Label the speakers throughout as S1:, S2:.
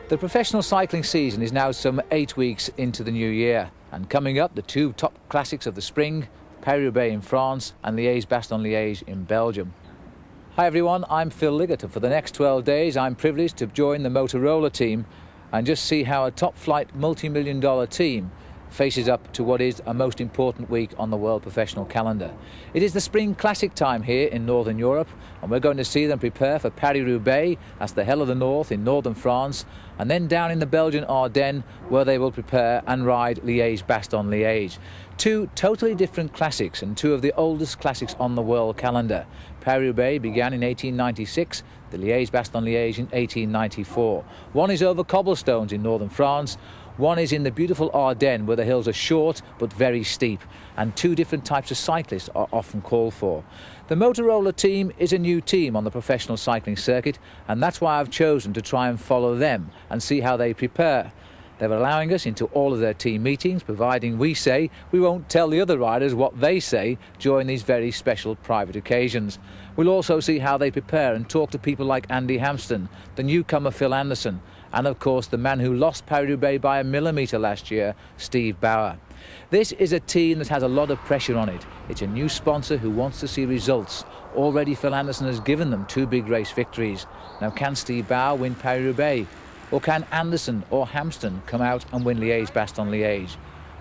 S1: The professional cycling season is now some 8 weeks into the new year, and coming up, the two top classics of the spring, Paris Roubaix in France and Liège-Bastogne-Liège in Belgium. Hi everyone, I'm Phil Liggett, and for the next 12 days I'm privileged to join the Motorola team and just see how a top-flight multi-million-dollar team faces up to what is a most important week on the world professional calendar. It is the spring classic time here in Northern Europe, and we're going to see them prepare for Paris Roubaix, that's the hell of the north in northern France, and then down in the Belgian Ardennes where they will prepare and ride Liège-Bastogne-Liège. Two totally different classics and two of the oldest classics on the world calendar. Paris Roubaix began in 1896, the Liège-Bastogne-Liège in 1894. One is over cobblestones in northern France, one is in the beautiful Ardennes where the hills are short but very steep, and two different types of cyclists are often called for. The Motorola team is a new team on the professional cycling circuit, and that's why I've chosen to try and follow them and see how they prepare. They're allowing us into all of their team meetings, providing we say we won't tell the other riders what they say during these very special private occasions. We'll also see how they prepare and talk to people like Andy Hampsten, the newcomer Phil Anderson, and of course the man who lost Paris-Roubaix by a millimetre last year, Steve Bauer. This is a team that has a lot of pressure on it. It's a new sponsor who wants to see results. Already Phil Anderson has given them two big race victories. Now can Steve Bauer win Paris-Roubaix? Or can Anderson or Hampsten come out and win Liège-Bastogne-Liège?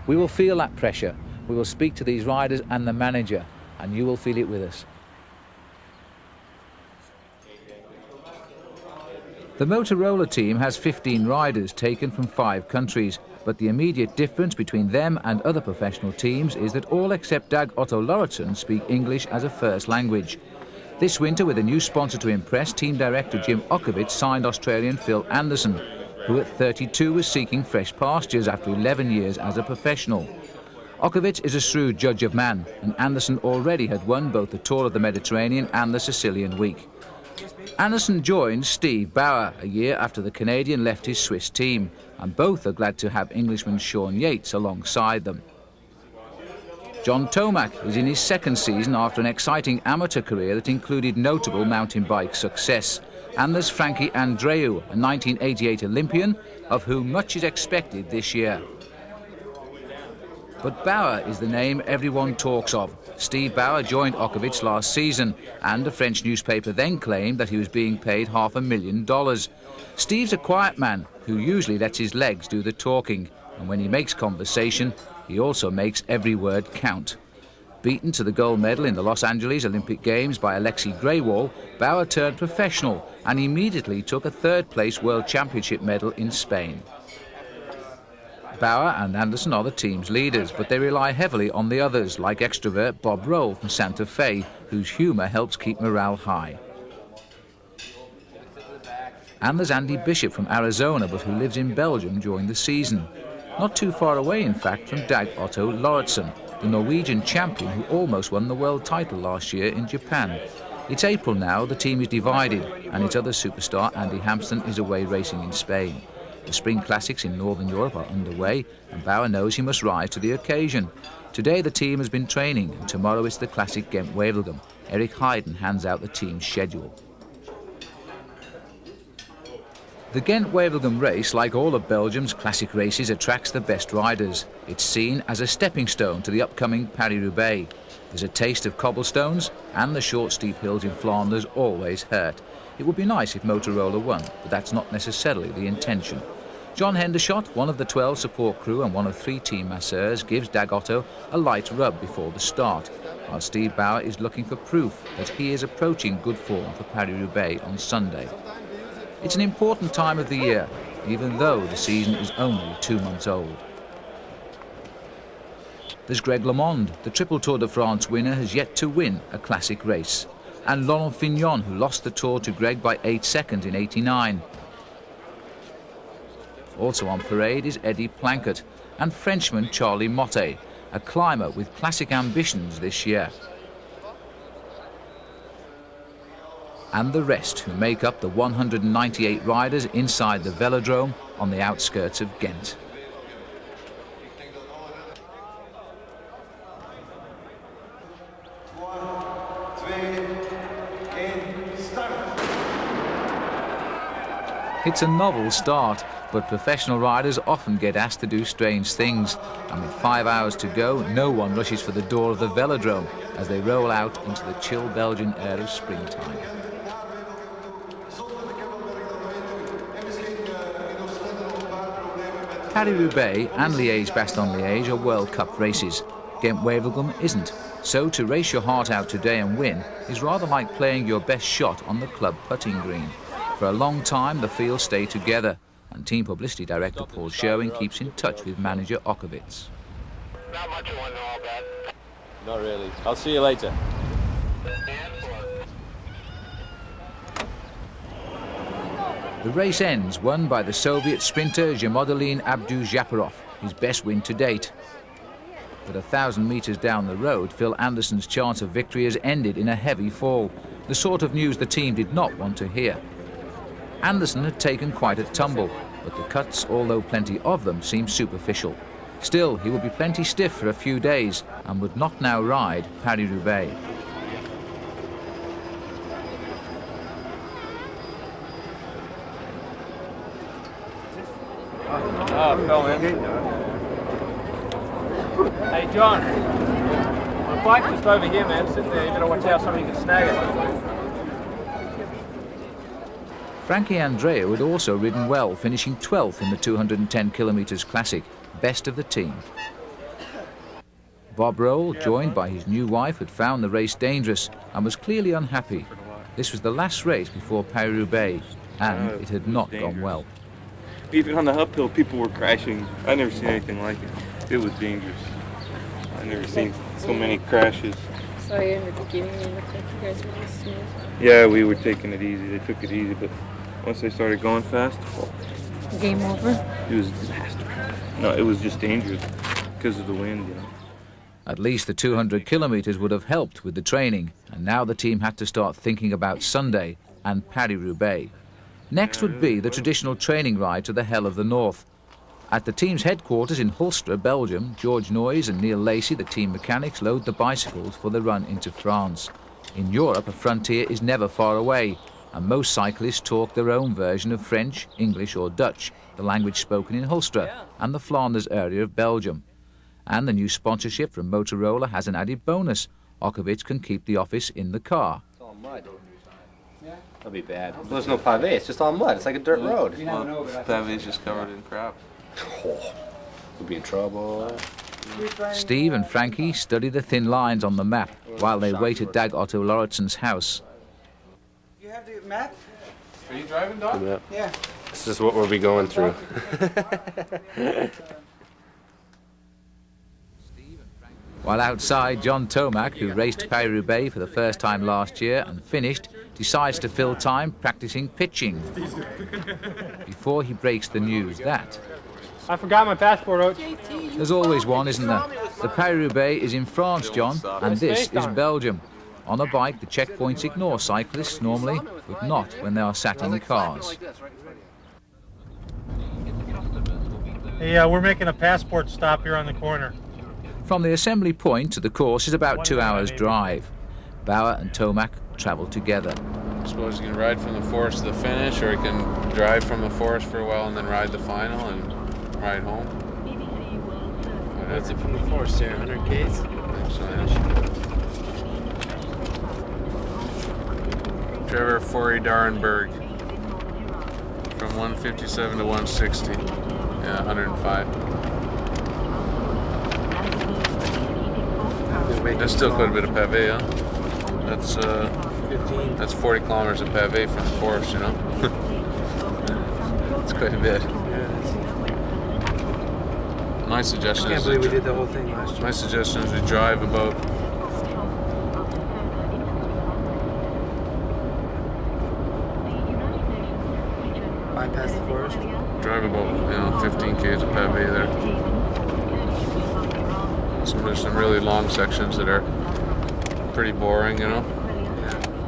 S1: We will feel that pressure. We will speak to these riders and the manager, and you will feel it with us. The Motorola team has 15 riders taken from 5 countries, but the immediate difference between them and other professional teams is that all except Dag Otto Lauritsen speak English as a first language. This winter, with a new sponsor to impress, team director Jim Okovits signed Australian Phil Anderson, who at 32 was seeking fresh pastures after 11 years as a professional. Okovits is a shrewd judge of man, and Anderson already had won both the Tour of the Mediterranean and the Sicilian Week. Anderson joined Steve Bauer a year after the Canadian left his Swiss team, and both are glad to have Englishman Sean Yates alongside them. John Tomac is in his second season after an exciting amateur career that included notable mountain bike success. And there's Frankie Andreu, a 1988 Olympian, of whom much is expected this year. But Bauer is the name everyone talks of. Steve Bauer joined Okovits last season, and a French newspaper then claimed that he was being paid $500,000. Steve's a quiet man who usually lets his legs do the talking, and when he makes conversation, he also makes every word count. Beaten to the gold medal in the Los Angeles Olympic Games by Alexei Greywall, Bauer turned professional and immediately took a third-place World Championship medal in Spain. Bauer and Anderson are the team's leaders, but they rely heavily on the others, like extrovert Bob Roll from Santa Fe, whose humour helps keep morale high. And there's Andy Bishop from Arizona, but who lives in Belgium during the season. Not too far away, in fact, from Dag Otto Lauritsen, the Norwegian champion who almost won the world title last year in Japan. It's April now, the team is divided, and its other superstar, Andy Hampsten, is away racing in Spain. The Spring Classics in Northern Europe are underway, and Bauer knows he must rise to the occasion. Today the team has been training, and tomorrow it's the Classic Ghent-Wevelgem. Eric Heiden hands out the team's schedule. The Ghent-Wevelgem race, like all of Belgium's classic races, attracts the best riders. It's seen as a stepping stone to the upcoming Paris-Roubaix. There's a taste of cobblestones, and the short steep hills in Flanders always hurt. It would be nice if Motorola won, but that's not necessarily the intention. John Hendershot, one of the 12 support crew and one of 3 team masseurs, gives Dag Otto a light rub before the start, while Steve Bauer is looking for proof that he is approaching good form for Paris-Roubaix on Sunday. It's an important time of the year, even though the season is only 2 months old. There's Greg LeMond, the Triple Tour de France winner, has yet to win a classic race. And Laurent Fignon, who lost the Tour to Greg by 8 seconds in '89. Also on parade is Eddie Planchet and Frenchman Charlie Motte, a climber with classic ambitions this year. And the rest, who make up the 198 riders inside the velodrome on the outskirts of Ghent. It's a novel start, but professional riders often get asked to do strange things. And with 5 hours to go, no one rushes for the door of the velodrome as they roll out into the chill Belgian air of springtime. Paris Roubaix and Liège-Bastogne-Liège are World Cup races. Ghent-Wevelgem isn't. So to race your heart out today and win is rather like playing your best shot on the club putting green. For a long time, the field stayed together, and team publicity director Paul Sherwin keeps in touch with manager Okovits.
S2: Not much of one all bad.
S3: Not really. I'll see you later.
S1: The race ends, won by the Soviet sprinter Jamodalin Abdu-Japarov, his best win to date. But 1,000 metres down the road, Phil Anderson's chance of victory has ended in a heavy fall, the sort of news the team did not want to hear. Anderson had taken quite a tumble, but the cuts, although plenty of them, seemed superficial. Still, he would be plenty stiff for a few days and would not now ride Paris Roubaix.
S3: Oh, Phil, man. Hey, John. My bike's just over here, man. Sitting there. You better watch out, somebody can snag it.
S1: Frankie Andreu had also ridden well, finishing 12th in the 210 kilometres classic, best of the team. Bob Roll, joined by his new wife, had found the race dangerous and was clearly unhappy. This was the last race before Paris-Roubaix, and it had not gone well.
S4: Even on the uphill, people were crashing. I never seen anything like it. It was dangerous. I never seen so many crashes.
S5: So in the beginning, it looked like you guys were just smooth.
S4: Yeah, we were taking it easy. They took it easy, but once they started going fast,
S5: Game over?
S4: it was a disaster. No, it was just dangerous because of the wind, you know.
S1: At least the 200 kilometres would have helped with the training, and now the team had to start thinking about Sunday and Paris-Roubaix. Next would be the traditional training ride to the Hell of the North. At the team's headquarters in Hulstra, Belgium, George Noyes and Neil Lacey, the team mechanics, load the bicycles for the run into France. In Europe, a frontier is never far away, and most cyclists talk their own version of French, English or Dutch, the language spoken in Hulstra and the Flanders area of Belgium. And the new sponsorship from Motorola has an added bonus. Okovits can keep the office in the car.
S3: It's all mud. That'll be bad. There's no pavé, it's just all mud. It's like a dirt road.
S4: Well, pavé's just covered in crap.
S3: Oh, we'll be in trouble.
S1: Steve and Frankie study the thin lines on the map while they wait at Dag Otto Lauritsen's house.
S6: You have the map?
S4: Are you driving, Doc?
S6: Yeah.
S3: This is what we'll be going through.
S1: While outside, John Tomac, who raced Paris-Roubaix for the first time last year and finished, decides to fill time practicing pitching before he breaks the news that
S7: I forgot my passport out.
S1: there's always one, isn't there? The Paris-Roubaix is in France, John, and this is Belgium. On a bike, the checkpoints ignore cyclists normally, but not when they are sat in cars.
S7: Hey, we're making a passport stop here on the corner.
S1: From the assembly point to the course is about 2 hours' drive. Bauer and Tomac travel together.
S8: I suppose you can ride from the forest to the finish, or you can drive from the forest for a while and then ride the final and ride home.
S3: What's it from the forest here? 100 Ks?
S8: Trevor Forey Darenberg from 157 to 160. Yeah, 105. That's still quite a bit of pavé, huh? That's 40 kilometers of pavé from the forest, you know? It's quite a bit. My suggestion is
S3: we did the whole thing last year.
S8: My suggestion is we drive about
S3: bypass the forest.
S8: Drive about 15 k's of pavé there. So there's some really long sections that are pretty boring, you know,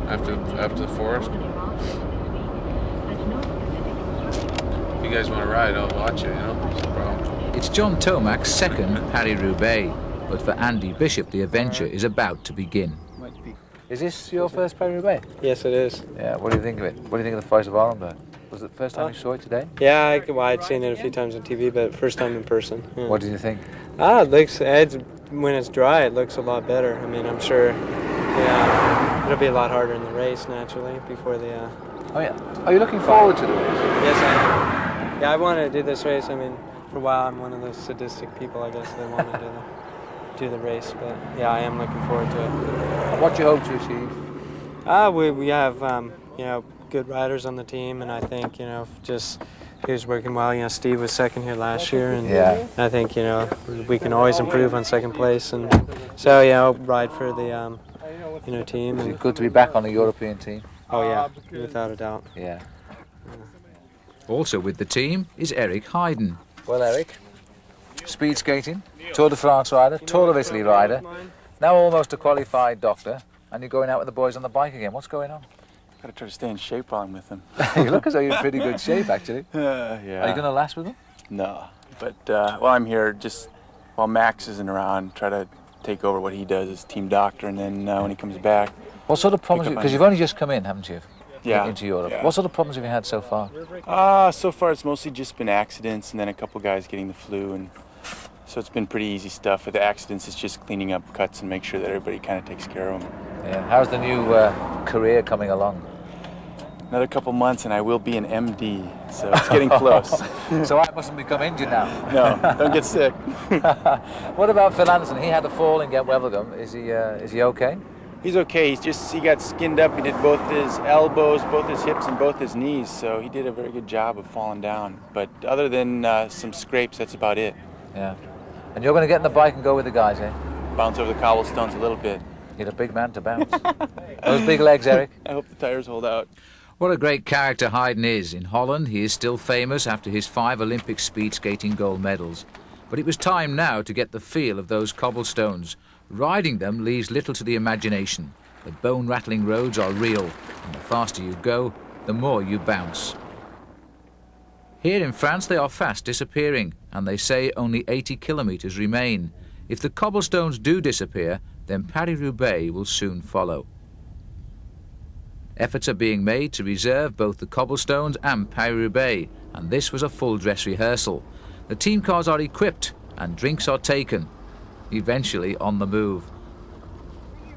S8: after the forest. If you guys want to ride, I'll watch you, you know, it's no problem.
S1: It's John Tomac's second Paris-Roubaix, but for Andy Bishop, the adventure is about to begin. Is this your first Paris-Roubaix?
S3: Yes, it is.
S1: Yeah, what do you think of it? What do you think of the fight of Ireland? Was it the first time you saw it today?
S6: Yeah, I'd seen it a few times on TV, but first time in person. Yeah.
S1: What did you think?
S6: It looks, when it's dry, it looks a lot better. I mean, I'm sure, yeah, it'll be a lot harder in the race, naturally, before the...
S1: Oh, yeah. Are you looking forward to the race?
S6: Yes, I am. Yeah, I wanted to do this race. I mean, for a while, I'm one of those sadistic people, I guess, that want to do the race. But, yeah, I am looking forward to it.
S1: And what do you hope to achieve?
S6: We have, you know, good riders on the team, and I think, you know, just he was working well. You know, Steve was second here last year, and
S1: yeah.
S6: I think, you know, we can always improve on second place, and so, you know, ride for the, you know, team.
S1: Is
S6: And,
S1: it good to be back on the European team?
S6: oh yeah, without a doubt.
S1: Yeah.
S9: Also with the team is Eric Hayden.
S1: Well, Eric, speed skating, Tour de France rider, Tour of Italy rider, now almost a qualified doctor, and you're going out with the boys on the bike again. What's going on?
S10: Gotta try to stay in shape while I'm with them.
S1: You look as though you're in pretty good shape, actually.
S10: Yeah.
S1: Are you going to last with them?
S10: No, but while I'm here, just while Max isn't around, try to take over what he does as team doctor, and then when he comes back.
S1: What sort of problems? Because you've only just come in, haven't you?
S10: Yeah.
S1: Into Europe.
S10: Yeah.
S1: What sort of problems have you had so far?
S10: So far it's mostly just been accidents, and then a couple guys getting the flu, and so it's been pretty easy stuff. With the accidents, it's just cleaning up cuts and make sure that everybody kind of takes care of them.
S1: Yeah. How's the new career coming along?
S10: Another couple months, and I will be an MD, so it's getting close.
S1: So I mustn't become injured now.
S10: No, don't get sick.
S1: What about Phil Anderson? He had a fall in Get Wevelgem. Is he okay?
S10: He's okay. He got skinned up. He did both his elbows, both his hips, and both his knees. So he did a very good job of falling down. But other than some scrapes, that's about it.
S1: Yeah. And you're going to get in the bike and go with the guys, eh?
S10: Bounce over the cobblestones a little bit.
S1: You're a big man to bounce. Those big legs, Eric.
S10: I hope the tires hold out.
S9: What a great character Hayden is. In Holland, he is still famous after his 5 Olympic speed skating gold medals. But it was time now to get the feel of those cobblestones. Riding them leaves little to the imagination. The bone-rattling roads are real, and the faster you go, the more you bounce. Here in France, they are fast disappearing, and they say only 80 kilometres remain. If the cobblestones do disappear, then Paris Roubaix will soon follow. Efforts are being made to reserve both the cobblestones and Paris Roubaix, and this was a full dress rehearsal. The team cars are equipped and drinks are taken, eventually on the move.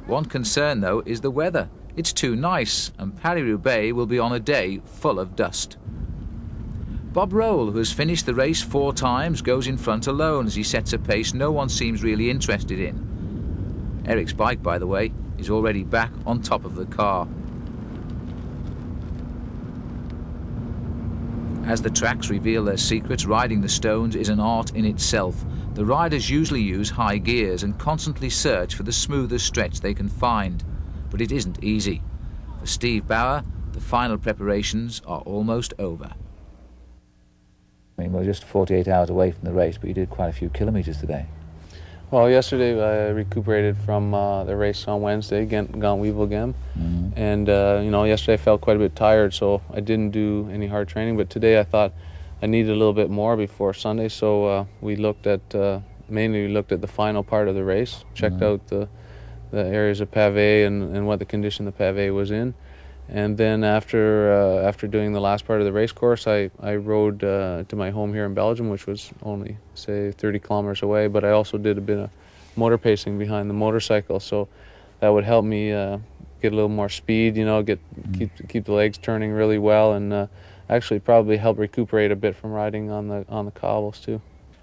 S9: One concern though is the weather. It's too nice, and Paris Roubaix will be on a day full of dust. Bob Roll, who has finished the race 4 times, goes in front alone as he sets a pace no one seems really interested in. Eric's bike, by the way, is already back on top of the car. As the tracks reveal their secrets, riding the stones is an art in itself. The riders usually use high gears and constantly search for the smoothest stretch they can find. But it isn't easy. For Steve Bauer, the final preparations are almost over.
S1: I mean, we're just 48 hours away from the race, but you did quite a few kilometres today.
S8: Well, yesterday I recuperated from the race on Wednesday, Gent-Wevelgem. And, you know, yesterday I felt quite a bit tired, so I didn't do any hard training. But today I thought I needed a little bit more before Sunday, so we looked at, mainly we looked at the final part of the race, checked out the areas of pavé and what the condition the pavé was in. And then after doing the last part of the race course, I rode to my home here in Belgium, which was only, say, 30 kilometers away. But I also did a bit of motor pacing behind the motorcycle, so that would help me get a little more speed, you know, keep the legs turning really well, and actually probably help recuperate a bit from riding on the cobbles too.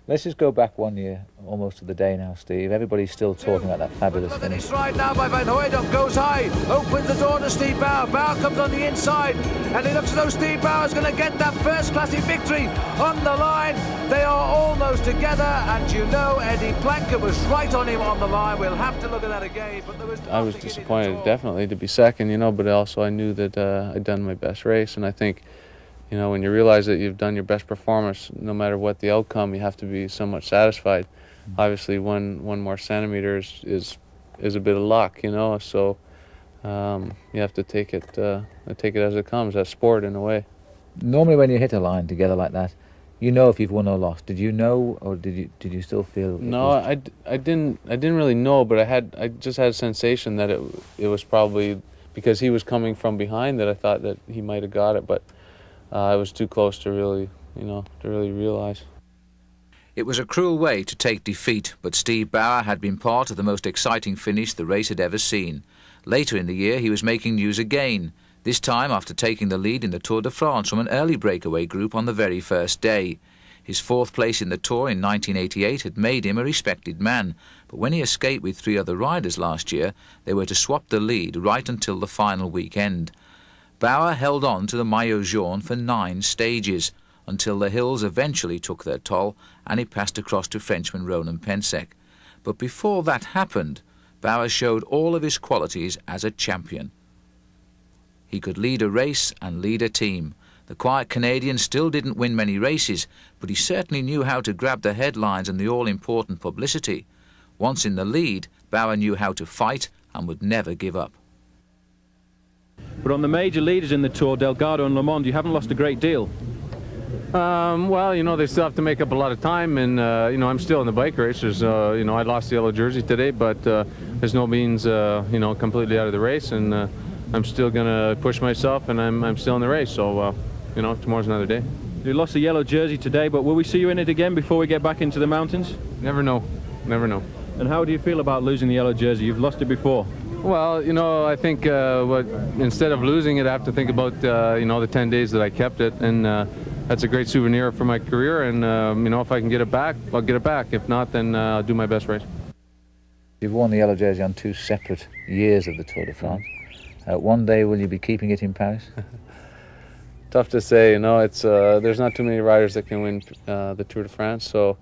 S1: Let's just go back 1 year, almost to the day now, Steve. Everybody's still talking about that fabulous finish.
S9: This ride now by Van Hooydonk goes high, opens the door to Steve Bauer. Bauer comes on the inside, and it looks as though Steve Bauer's going to get that first classic victory on the line. They are almost together, and you know Eddie Planker was right on him on the line. We'll have to look at that again. But there was
S8: I was disappointed, definitely, to be second, you know, but also I knew that I'd done my best race, and I think, you know, when you realize that you've done your best performance, no matter what the outcome, you have to be somewhat satisfied. Obviously, one more centimeter is a bit of luck, you know. So you have to take it as it comes. That's sport in a way.
S1: Normally, when you hit a line together like that, you know if you've won or lost. Did you know, or did you still feel?
S8: No, I didn't really know, but I just had a sensation that it was probably because he was coming from behind that I thought that he might have got it, but. I was too close to really, to really realize.
S9: It was a cruel way to take defeat, but Steve Bauer had been part of the most exciting finish the race had ever seen. Later in the year, he was making news again, this time after taking the lead in the Tour de France from an early breakaway group on the very first day. His 4th place in the Tour in 1988 had made him a respected man, but when he escaped with 3 other riders last year, they were to swap the lead right until the final weekend. Bauer held on to the Maillot Jaune for 9 stages, until the hills eventually took their toll and he passed across to Frenchman Ronan Pensek. But before that happened, Bauer showed all of his qualities as a champion. He could lead a race and lead a team. The quiet Canadian still didn't win many races, but he certainly knew how to grab the headlines and the all-important publicity. Once in the lead, Bauer knew how to fight and would never give up.
S3: But on the major leaders in the Tour, Delgado and Le Monde, you haven't lost a great deal.
S8: Well, they still have to make up a lot of time, and I'm still in the bike race. There's, I lost the yellow jersey today, but there's no means, completely out of the race, and I'm still gonna push myself, and I'm still in the race. So, tomorrow's another day.
S3: You lost the yellow jersey today, but will we see you in it again before we get back into the mountains?
S8: Never know. Never know.
S3: And how do you feel about losing the yellow jersey? You've lost it before.
S8: Well, I think instead of losing it, I have to think about the 10 days that I kept it, and that's a great souvenir for my career. And if I can get it back, I'll get it back. If not, then I'll do my best race.
S1: You've worn the yellow jersey on 2 separate years of the Tour de France. One day, will you be keeping it in Paris?
S8: Tough to say. It's there's not too many riders that can win the Tour de France. So,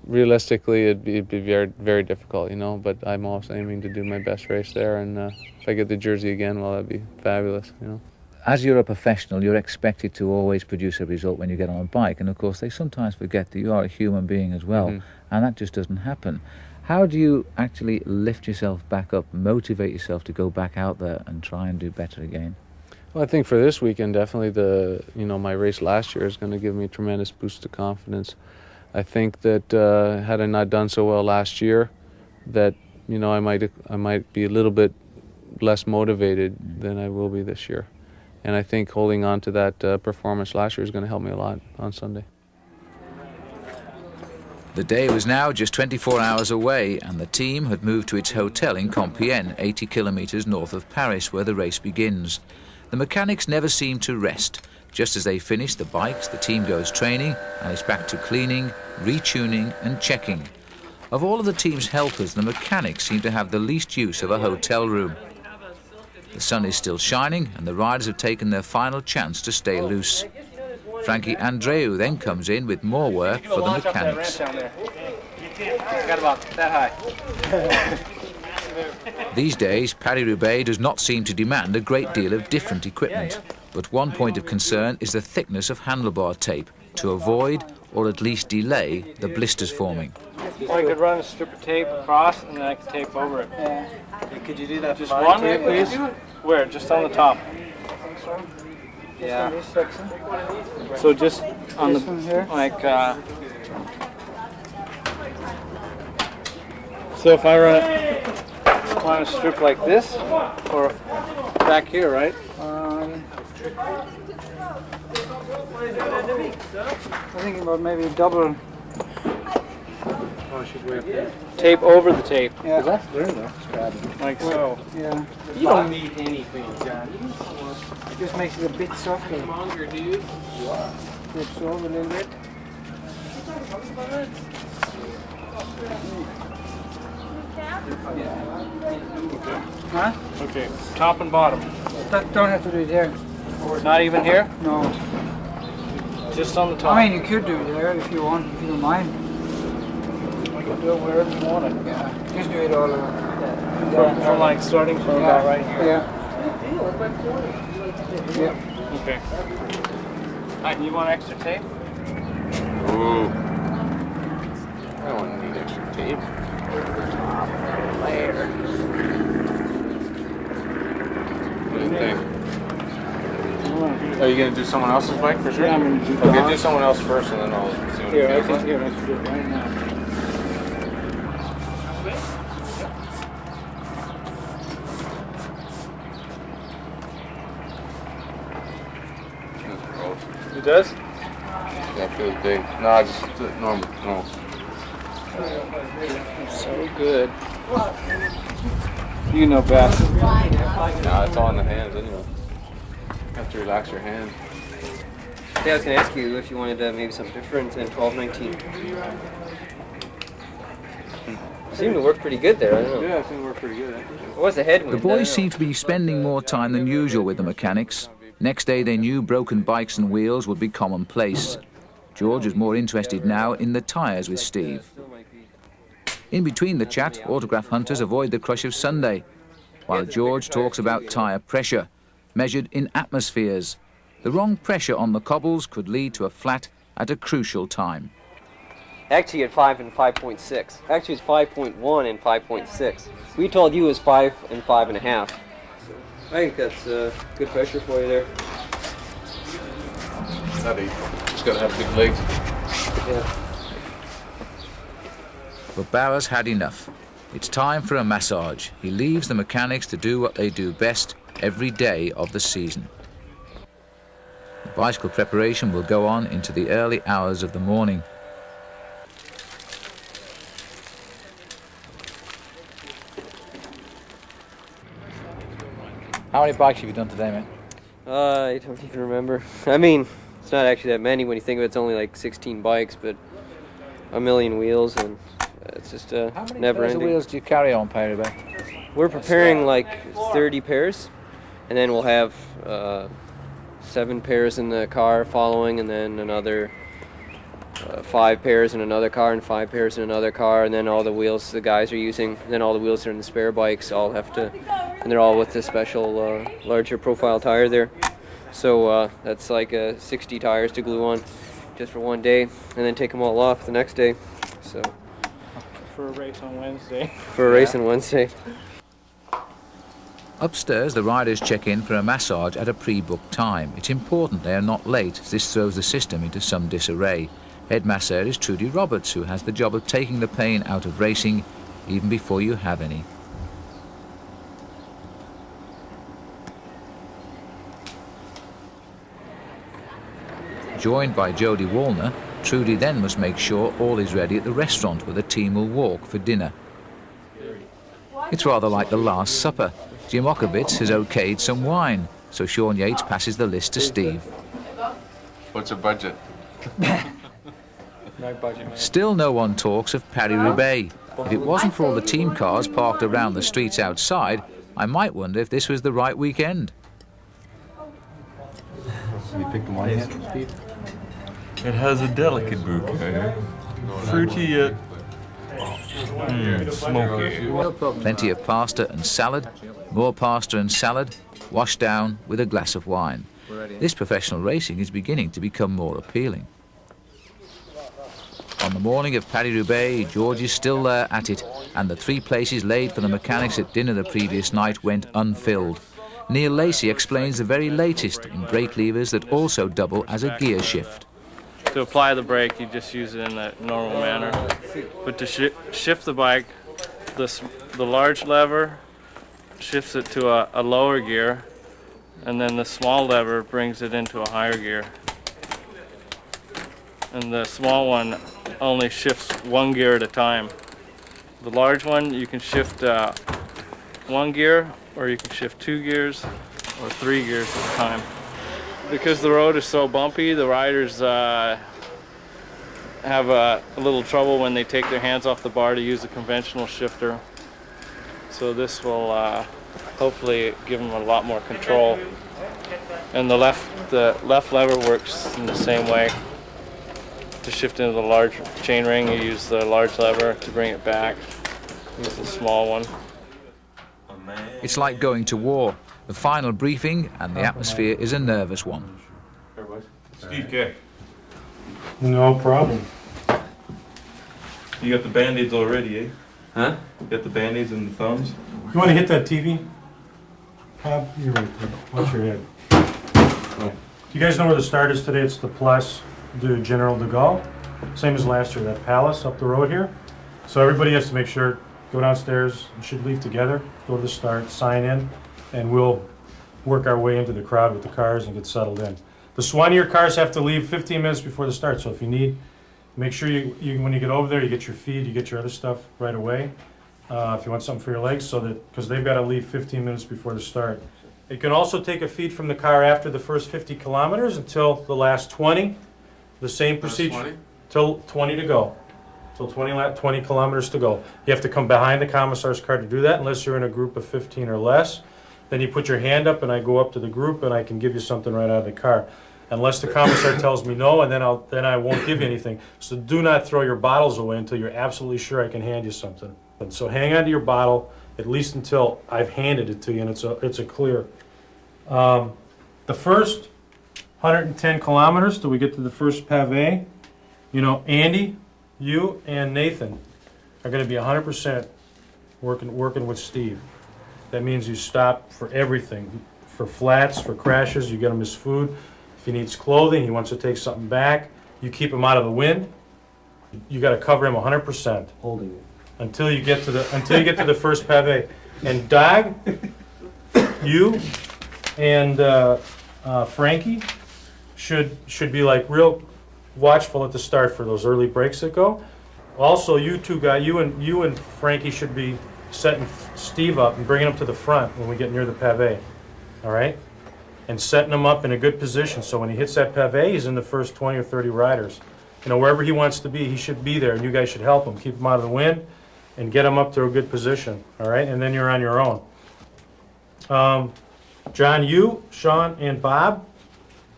S8: realistically, it'd be very, very difficult, but I'm also aiming to do my best race there, and if I get the jersey again, well, that'd be fabulous,
S1: As you're a professional, you're expected to always produce a result when you get on a bike, and of course they sometimes forget that you are a human being as well, and that just doesn't happen. How do you actually lift yourself back up, motivate yourself to go back out there and try and do better again?
S8: Well, I think for this weekend, definitely my race last year is going to give me a tremendous boost of confidence. I think that had I not done so well last year, that I might be a little bit less motivated than I will be this year. And I think holding on to that performance last year is going to help me a lot on Sunday.
S9: The day was now just 24 hours away, and the team had moved to its hotel in Compiègne, 80 kilometres north of Paris, where the race begins. The mechanics never seem to rest. Just as they finish the bikes, the team goes training and is back to cleaning, retuning and checking. Of all of the team's helpers, the mechanics seem to have the least use of a hotel room. The sun is still shining and the riders have taken their final chance to stay loose. Frankie Andreu then comes in with more work for the mechanics.
S3: Got about that high.
S9: These days, Paris Roubaix does not seem to demand a great deal of different equipment, but one point of concern is the thickness of handlebar tape to avoid or at least delay the blisters forming.
S3: I could run a strip of tape across and then I could tape over it.
S6: Yeah. Could you do that?
S3: Just one, please? Where? Just on the top.
S6: Yeah.
S3: So just on the, like, so if I run a strip like this, or back here, right?
S6: I'm thinking about maybe double.
S3: Oh, she's way up there. Tape over the tape.
S6: Yeah.
S3: That's there though. Like so.
S6: Yeah.
S3: You don't need anything, John.
S6: It just makes it a bit softer.
S3: Longer, dude.
S6: Flips over a little bit. Huh?
S3: Okay. Top and bottom.
S6: Don't have to do it there.
S3: Not even here?
S6: No.
S3: Just on the top.
S6: I mean, you could do it there if you want, if you don't mind.
S3: I can do it wherever you want it.
S6: Yeah. Just do it all over.
S3: From like starting from about right here.
S6: Yeah.
S3: Yeah. Okay. Alright, you want extra tape?
S8: Ooh. I don't need extra tape. What do you think? Are you going to do someone else's bike for sure?
S3: Yeah, I'm going to do
S8: Okay, do someone else first and then I'll see what
S3: Here,
S8: it
S3: I
S8: feels
S3: can
S8: like.
S3: let's do it right now. It does?
S8: That feels big. No, just normal. No.
S3: So good. You know best.
S8: No, it's all in the hands anyway. You have to relax your hand.
S11: Yeah, I was going to ask you if you wanted maybe something different than 12-19. Seemed to work pretty good there, I don't know.
S8: Yeah, it seemed to work pretty good.
S11: What was the headwind?
S9: The boys seem to be spending more time than usual with the mechanics. Next day they knew broken bikes and wheels would be commonplace. George is more interested now in the tyres with Steve. In between the chat, autograph hunters avoid the crush of Sunday, while George talks about tyre pressure, measured in atmospheres. The wrong pressure on the cobbles could lead to a flat at a crucial time.
S11: Actually at 5 and 5.6. Actually it's 5.1 and 5.6. We told you it was 5 and 5.5. I think that's good pressure for you there.
S8: Just gotta have big legs.
S11: Yeah.
S9: But Bowers had enough. It's time for a massage. He leaves the mechanics to do what they do best every day of the season. The bicycle preparation will go on into the early hours of the morning.
S1: How many bikes have you done today, mate?
S11: I don't even remember. I mean, it's not actually that many when you think of it. It's only like 16 bikes, but a million wheels, and it's just never ending.
S1: How many wheels do you carry on Paris Roubaix?
S11: We're preparing like 30 pairs, and then we'll have 7 pairs in the car following, and then another 5 pairs in another car, and 5 pairs in another car, and then all the wheels the guys are using, and then all the wheels that are in the spare bikes all have to, and they're all with the special larger profile tire there. So that's like 60 tires to glue on just for one day, and then take them all off the next day. So
S3: For a race on Wednesday.
S11: For a race on Wednesday.
S9: Upstairs, the riders check in for a massage at a pre-booked time. It's important they are not late, as this throws the system into some disarray. Head masseur is Trudy Roberts, who has the job of taking the pain out of racing even before you have any. Joined by Jody Wallner, Trudy then must make sure all is ready at the restaurant where the team will walk for dinner. It's rather like the Last Supper. Jim Okowitz has okayed some wine, so Sean Yates passes the list to Steve.
S8: What's your budget?
S3: No budget, man.
S9: Still no one talks of Paris Roubaix. If it wasn't for all the team cars parked around the streets outside, I might wonder if this was the right weekend.
S12: You picked the wine yet, Steve?
S4: It has a delicate bouquet. Fruity yet smoky.
S9: Plenty of pasta and salad, more pasta and salad, washed down with a glass of wine. This professional racing is beginning to become more appealing. On the morning of Paris Roubaix, George is still there at it, and the 3 places laid for the mechanics at dinner the previous night went unfilled. Neil Lacey explains the very latest in brake levers that also double as a gear shift.
S3: To apply the brake, you just use it in a normal manner. But to shift the bike, the large lever shifts it to a lower gear, and then the small lever brings it into a higher gear. And the small one only shifts 1 gear at a time. The large one, you can shift 1 gear, or you can shift 2 gears, or 3 gears at a time. Because the road is so bumpy, the riders have a little trouble when they take their hands off the bar to use a conventional shifter. So this will hopefully give them a lot more control. And the left lever works in the same way. To shift into the large chain ring, you use the large lever. To bring it back, use the small one.
S9: It's like going to war. The final briefing and the atmosphere is a nervous one.
S4: Steve K.
S7: No problem.
S4: You got the band-aids already, eh?
S11: Huh?
S4: You got the band-aids and the thumbs?
S7: You want to hit that TV? You're right there. Watch your head.
S4: Oh.
S7: Do you guys know where the start is today? It's the Place du General de Gaulle. Same as last year, that palace up the road here. So everybody has to make sure, go downstairs, you should leave together, go to the start, sign in, and we'll work our way into the crowd with the cars and get settled in. The Soignier cars have to leave 15 minutes before the start, so if you need, make sure you when you get over there, you get your feed, you get your other stuff right away. If you want something for your legs, so that, because they've got to leave 15 minutes before the start. You can also take a feed from the car after the first 50 kilometers until the last 20. The same procedure. Till 20 to go. Till 20 kilometers to go. You have to come behind the commissar's car to do that, unless you're in a group of 15 or less. Then you put your hand up and I go up to the group and I can give you something right out of the car. Unless the commissar tells me no, and then I won't give you anything. So do not throw your bottles away until you're absolutely sure I can hand you something. And so hang on to your bottle at least until I've handed it to you and it's a clear. The first 110 kilometers till we get to the first pavé, you know, Andy, you and Nathan are going to be 100% working with Steve. That means you stop for everything, for flats, for crashes. You get him his food. If he needs clothing, he wants to take something back, you keep him out of the wind. You got to cover him 100%. Holding it until you get to the first pavé. And Dag, you and Frankie should be like real watchful at the start for those early breaks that go. Also, you two guys, you and Frankie should be setting Steve up and bringing him to the front when we get near the pavé. All right, and setting him up in a good position so when he hits that pavé, he's in the first 20 or 30 riders. You know, wherever he wants to be, he should be there, and you guys should help him, keep him out of the wind, and get him up to a good position. All right, and then you're on your own. John, you, Sean, and Bob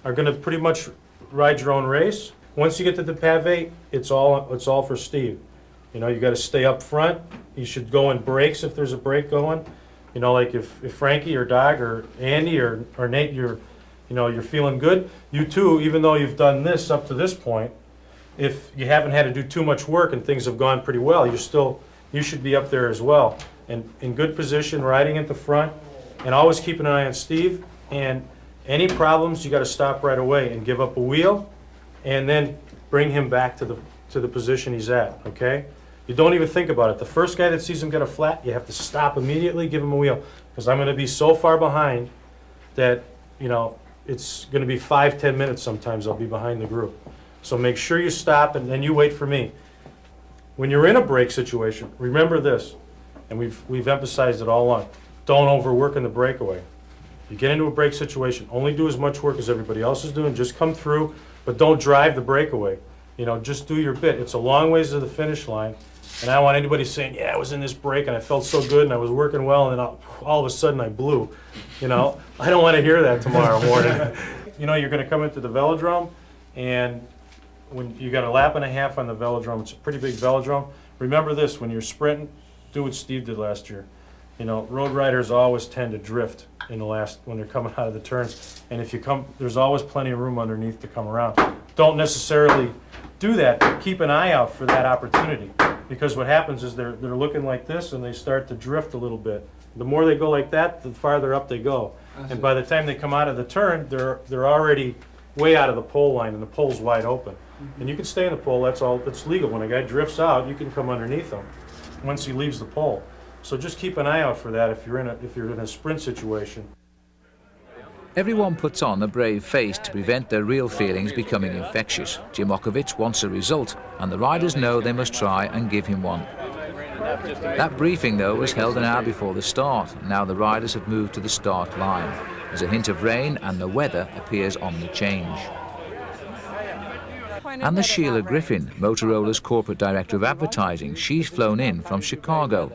S7: are going to pretty much ride your own race. Once you get to the pavé, it's all for Steve. You know, you got to stay up front. You should go in breaks if there's a break going. You know, like if Frankie or Doug or Andy or Nate, you're feeling good. You too, even though you've done this up to this point, if you haven't had to do too much work and things have gone pretty well, you should be up there as well. And in good position, riding at the front, and always keep an eye on Steve. And any problems, you got to stop right away and give up a wheel, and then bring him back to the position he's at. Okay? You don't even think about it. The first guy that sees him get a flat, you have to stop immediately, give him a wheel, because I'm going to be so far behind that, you know, it's going to be 5-10 minutes sometimes I'll be behind the group. So make sure you stop and then you wait for me. When you're in a break situation, remember this, and we've emphasized it all along. Don't overwork in the breakaway. You get into a break situation, only do as much work as everybody else is doing. Just come through, but don't drive the breakaway. You know, just do your bit. It's a long ways to the finish line, and I don't want anybody saying, yeah, I was in this break and I felt so good and I was working well, and then all of a sudden I blew. You know, I don't want to hear that tomorrow morning. You know, you're going to come into the velodrome, and when you got a lap and a half on the velodrome, it's a pretty big velodrome. Remember this, when you're sprinting, do what Steve did last year. You know, road riders always tend to drift in the last, when they're coming out of the turns. And if you come, there's always plenty of room underneath to come around. Don't necessarily do that, but keep an eye out for that opportunity. Because what happens is they're looking like this and they start to drift a little bit. The more they go like that, the farther up they go. And by the time they come out of the turn, they're already way out of the pole line and the pole's wide open. And you can stay in the pole, that's legal. When a guy drifts out, you can come underneath him once he leaves the pole. So just keep an eye out for that if you're in a sprint situation.
S9: Everyone puts on a brave face to prevent their real feelings becoming infectious. Jimokovic wants a result, and the riders know they must try and give him one. That briefing, though, was held an hour before the start. Now the riders have moved to the start line. There's a hint of rain, and the weather appears on the change. And the Sheila Griffin, Motorola's corporate director of advertising, she's flown in from Chicago.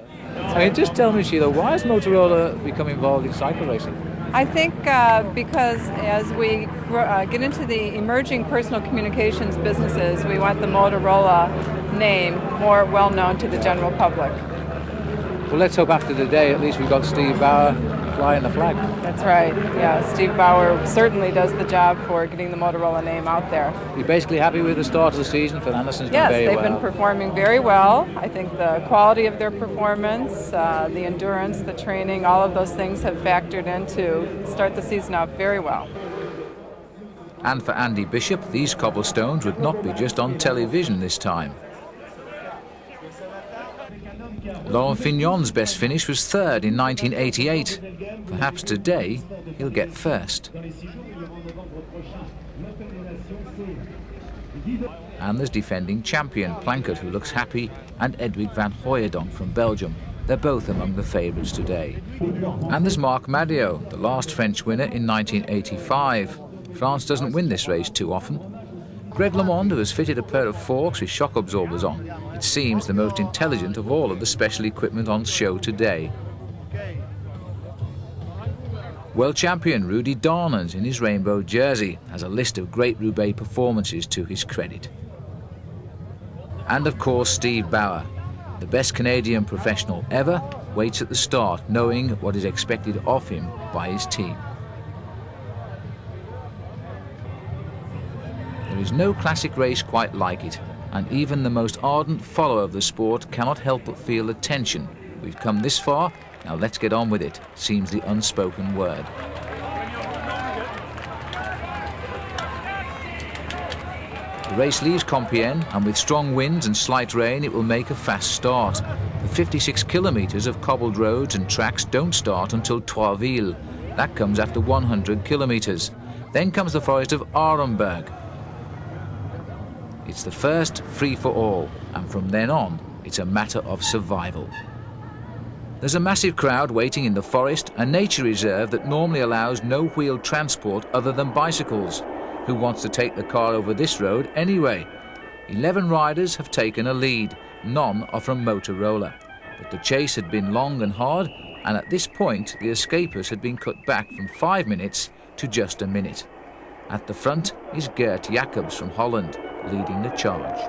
S1: So just tell me, Sheila, why has Motorola become involved in cycle racing?
S13: I think because as we get into the emerging personal communications businesses, we want the Motorola name more well known to the general public.
S1: Well, let's hope after the day at least we've got Steve Bauer flying the flag.
S13: That's right, yeah. Steve Bauer certainly does the job for getting the Motorola name out there.
S1: You're basically happy with the start of the season? Van Anderson's done very well.
S13: Yes, they've been performing very well. I think the quality of their performance, the endurance, the training, all of those things have factored in to start the season out very well.
S9: And for Andy Bishop, these cobblestones would not be just on television this time. Laurent Fignon's best finish was third in 1988. Perhaps today he'll get first. And there's defending champion Plankett, who looks happy, and Edwig van Hooijdonk from Belgium. They're both among the favourites today. And there's Marc Madiot, the last French winner in 1985. France doesn't win this race too often. Greg LeMond, who has fitted a pair of forks with shock absorbers on, it seems the most intelligent of all of the special equipment on show today. World champion Rudy Darnans, in his rainbow jersey, has a list of great Roubaix performances to his credit. And of course Steve Bauer, the best Canadian professional ever, waits at the start, knowing what is expected of him by his team. There is no classic race quite like it, and even the most ardent follower of the sport cannot help but feel the tension. We've come this far, now let's get on with it, seems the unspoken word. The race leaves Compiègne, and with strong winds and slight rain it will make a fast start. The 56 kilometres of cobbled roads and tracks don't start until Troisville. That comes after 100 kilometres. Then comes the forest of Arenberg. It's the first free-for-all, and from then on it's a matter of survival. There's a massive crowd waiting in the forest, a nature reserve that normally allows no-wheeled transport other than bicycles. Who wants to take the car over this road anyway? 11 riders have taken a lead. None are from Motorola. But the chase had been long and hard, and at this point the escapers had been cut back from 5 minutes to just a minute. At the front is Geert Jacobs from Holland, leading the charge.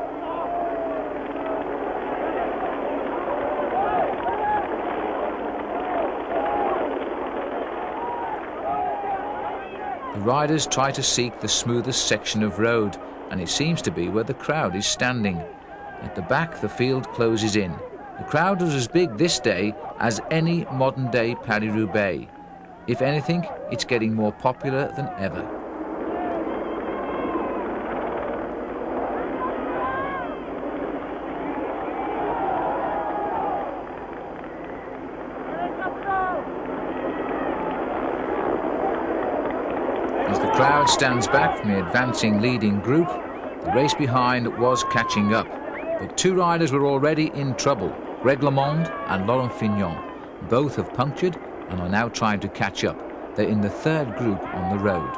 S9: The riders try to seek the smoothest section of road, and it seems to be where the crowd is standing. At the back, the field closes in. The crowd was as big this day as any modern-day Paris Roubaix. If anything, it's getting more popular than ever. As the crowd stands back from the advancing leading group, the race behind was catching up. But two riders were already in trouble, Greg LeMond and Laurent Fignon. Both have punctured and are now trying to catch up. They're in the third group on the road.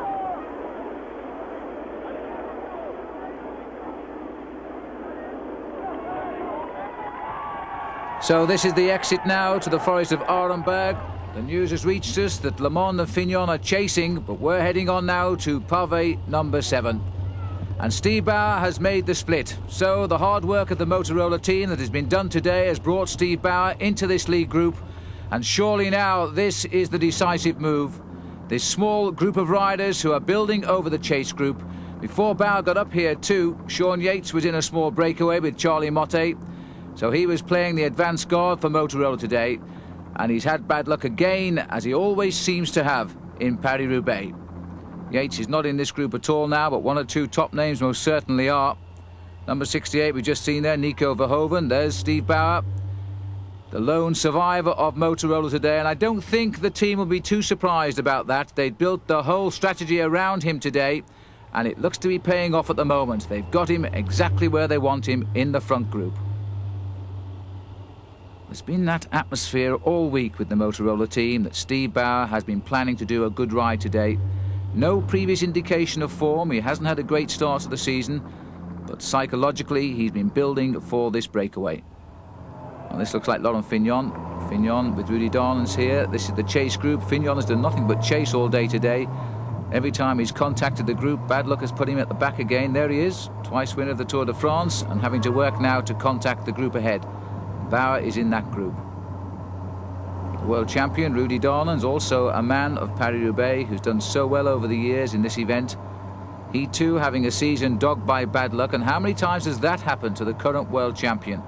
S9: So this is the exit now to the forest of Arenberg. The news has reached us that LeMond and Fignon are chasing, but we're heading on now to pavé number 7. And Steve Bauer has made the split. So the hard work of the Motorola team that has been done today has brought Steve Bauer into this lead group. And surely now this is the decisive move. This small group of riders who are building over the chase group. Before Bauer got up here too, Sean Yates was in a small breakaway with Charlie Motte. So he was playing the advance guard for Motorola today. And he's had bad luck again, as he always seems to have in Paris Roubaix. Yates is not in this group at all now, but one or two top names most certainly are. Number 68 we've just seen there, Nico Verhoeven. There's Steve Bauer, the lone survivor of Motorola today, and I don't think the team will be too surprised about that. They've built the whole strategy around him today, and it looks to be paying off at the moment. They've got him exactly where they want him in the front group. There's been that atmosphere all week with the Motorola team that Steve Bauer has been planning to do a good ride today. No previous indication of form. He hasn't had a great start to the season, but psychologically he's been building for this breakaway. And this looks like Laurent Fignon. Fignon with Rudy Darnans here. This is the chase group. Fignon has done nothing but chase all day today. Every time he's contacted the group, bad luck has put him at the back again. There he is, twice winner of the Tour de France, and having to work now to contact the group ahead. Bauer is in that group. The world champion Rudy Darnans, also a man of Paris-Roubaix who's done so well over the years in this event. He too having a season dogged by bad luck, and how many times has that happened to the current world champion?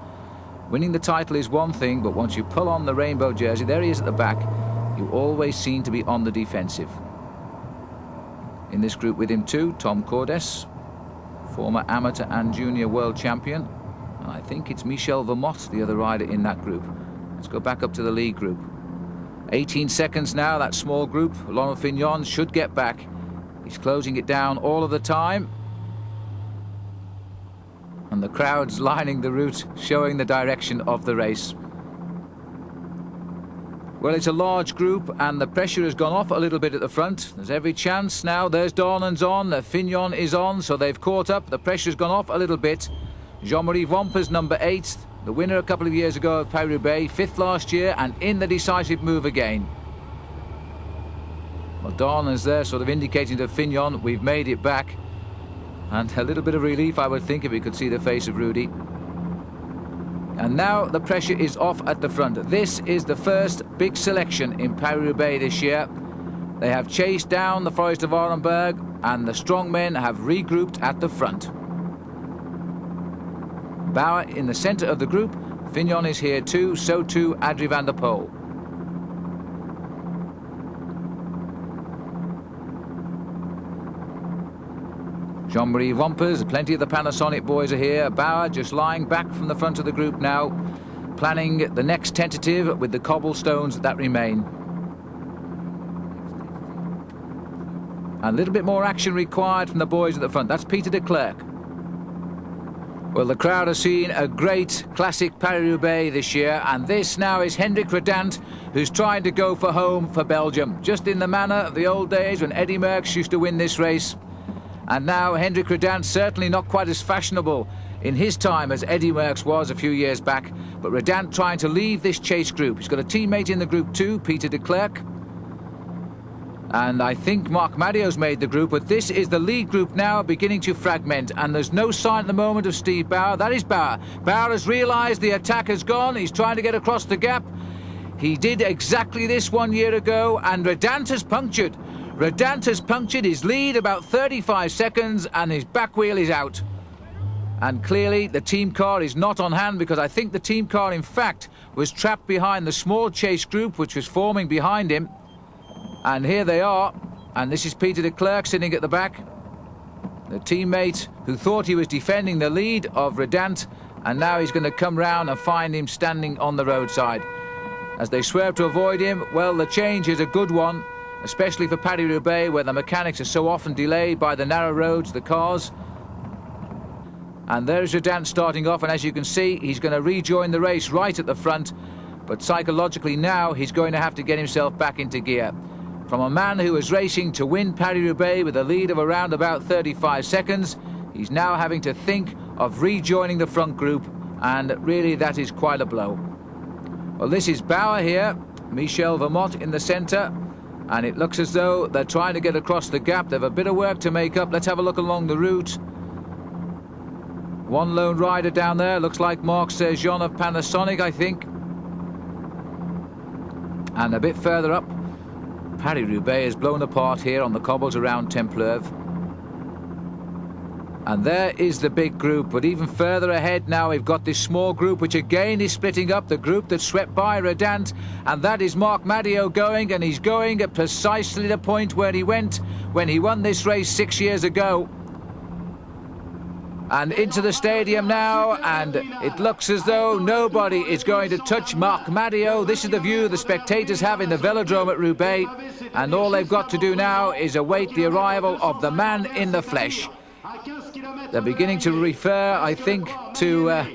S9: Winning the title is one thing, but once you pull on the rainbow jersey, there he is at the back, you always seem to be on the defensive. In this group with him too, Tom Cordes, former amateur and junior world champion. And I think it's Michel Vermote, the other rider in that group. Let's go back up to the lead group. 18 seconds now, that small group. Laurent Fignon should get back. He's closing it down all of the time. And the crowd's lining the route, showing the direction of the race. Well, it's a large group and the pressure has gone off a little bit at the front. There's every chance now. There's Dornan's on, Fignon is on, so they've caught up. The pressure's gone off a little bit. Jean-Marie Vamper's number 8, the winner a couple of years ago of Paris Roubaix, 5th last year and in the decisive move again. Well, Dornan's there sort of indicating to Fignon, we've made it back. And a little bit of relief, I would think, if we could see the face of Rudy. And now the pressure is off at the front. This is the first big selection in Paris-Roubaix this year. They have chased down the Forest of Arenberg and the strong men have regrouped at the front. Bauer in the centre of the group. Fignon is here too, so too Adrie van der Poel. Jean-Marie Vampers, plenty of the Panasonic boys are here. Bauer just lying back from the front of the group now, planning the next tentative with the cobblestones that remain. And a little bit more action required from the boys at the front. That's Peter de Klerk. Well, the crowd has seen a great classic Paris-Roubaix this year, and this now is Hendrik Redant, who's trying to go for home for Belgium, just in the manner of the old days when Eddy Merckx used to win this race. And now Hendrik Redant, certainly not quite as fashionable in his time as Eddy Merckx was a few years back, but Redant trying to leave this chase group. He's got a teammate in the group too, Peter de Klerk. And I think Marc Madiot's made the group, but this is the lead group now beginning to fragment, and there's no sign at the moment of Steve Bauer. That is Bauer. Bauer has realised the attack has gone. He's trying to get across the gap. He did exactly this 1 year ago, and Redant has punctured. Redant has punctured his lead about 35 seconds and his back wheel is out. And clearly the team car is not on hand, because I think the team car in fact was trapped behind the small chase group which was forming behind him. And here they are, and this is Peter de Klerk sitting at the back, the teammate who thought he was defending the lead of Redant, and now he's going to come round and find him standing on the roadside. As they swerve to avoid him, well, the change is a good one, especially for Paris-Roubaix, where the mechanics are so often delayed by the narrow roads, the cars. And there's Redant starting off, and as you can see, he's going to rejoin the race right at the front, but psychologically now he's going to have to get himself back into gear. From a man who was racing to win Paris-Roubaix with a lead of around about 35 seconds, he's now having to think of rejoining the front group, and really that is quite a blow. Well, this is Bauer here, Michel Vermont in the centre, and it looks as though they're trying to get across the gap. They have a bit of work to make up. Let's have a look along the route. One lone rider down there, looks like Marc Sergeant of Panasonic, I think. And a bit further up, Paris-Roubaix is blown apart here on the cobbles around Templeuve. And there is the big group, but even further ahead now we've got this small group which again is splitting up, the group that swept by Redant, and that is Marc Madiot going, and he's going at precisely the point where he went when he won this race 6 years ago. And into the stadium now, and it looks as though nobody is going to touch Marc Madiot. This is the view the spectators have in the velodrome at Roubaix, and all they've got to do now is await the arrival of the man in the flesh. They're beginning to refer, I think, to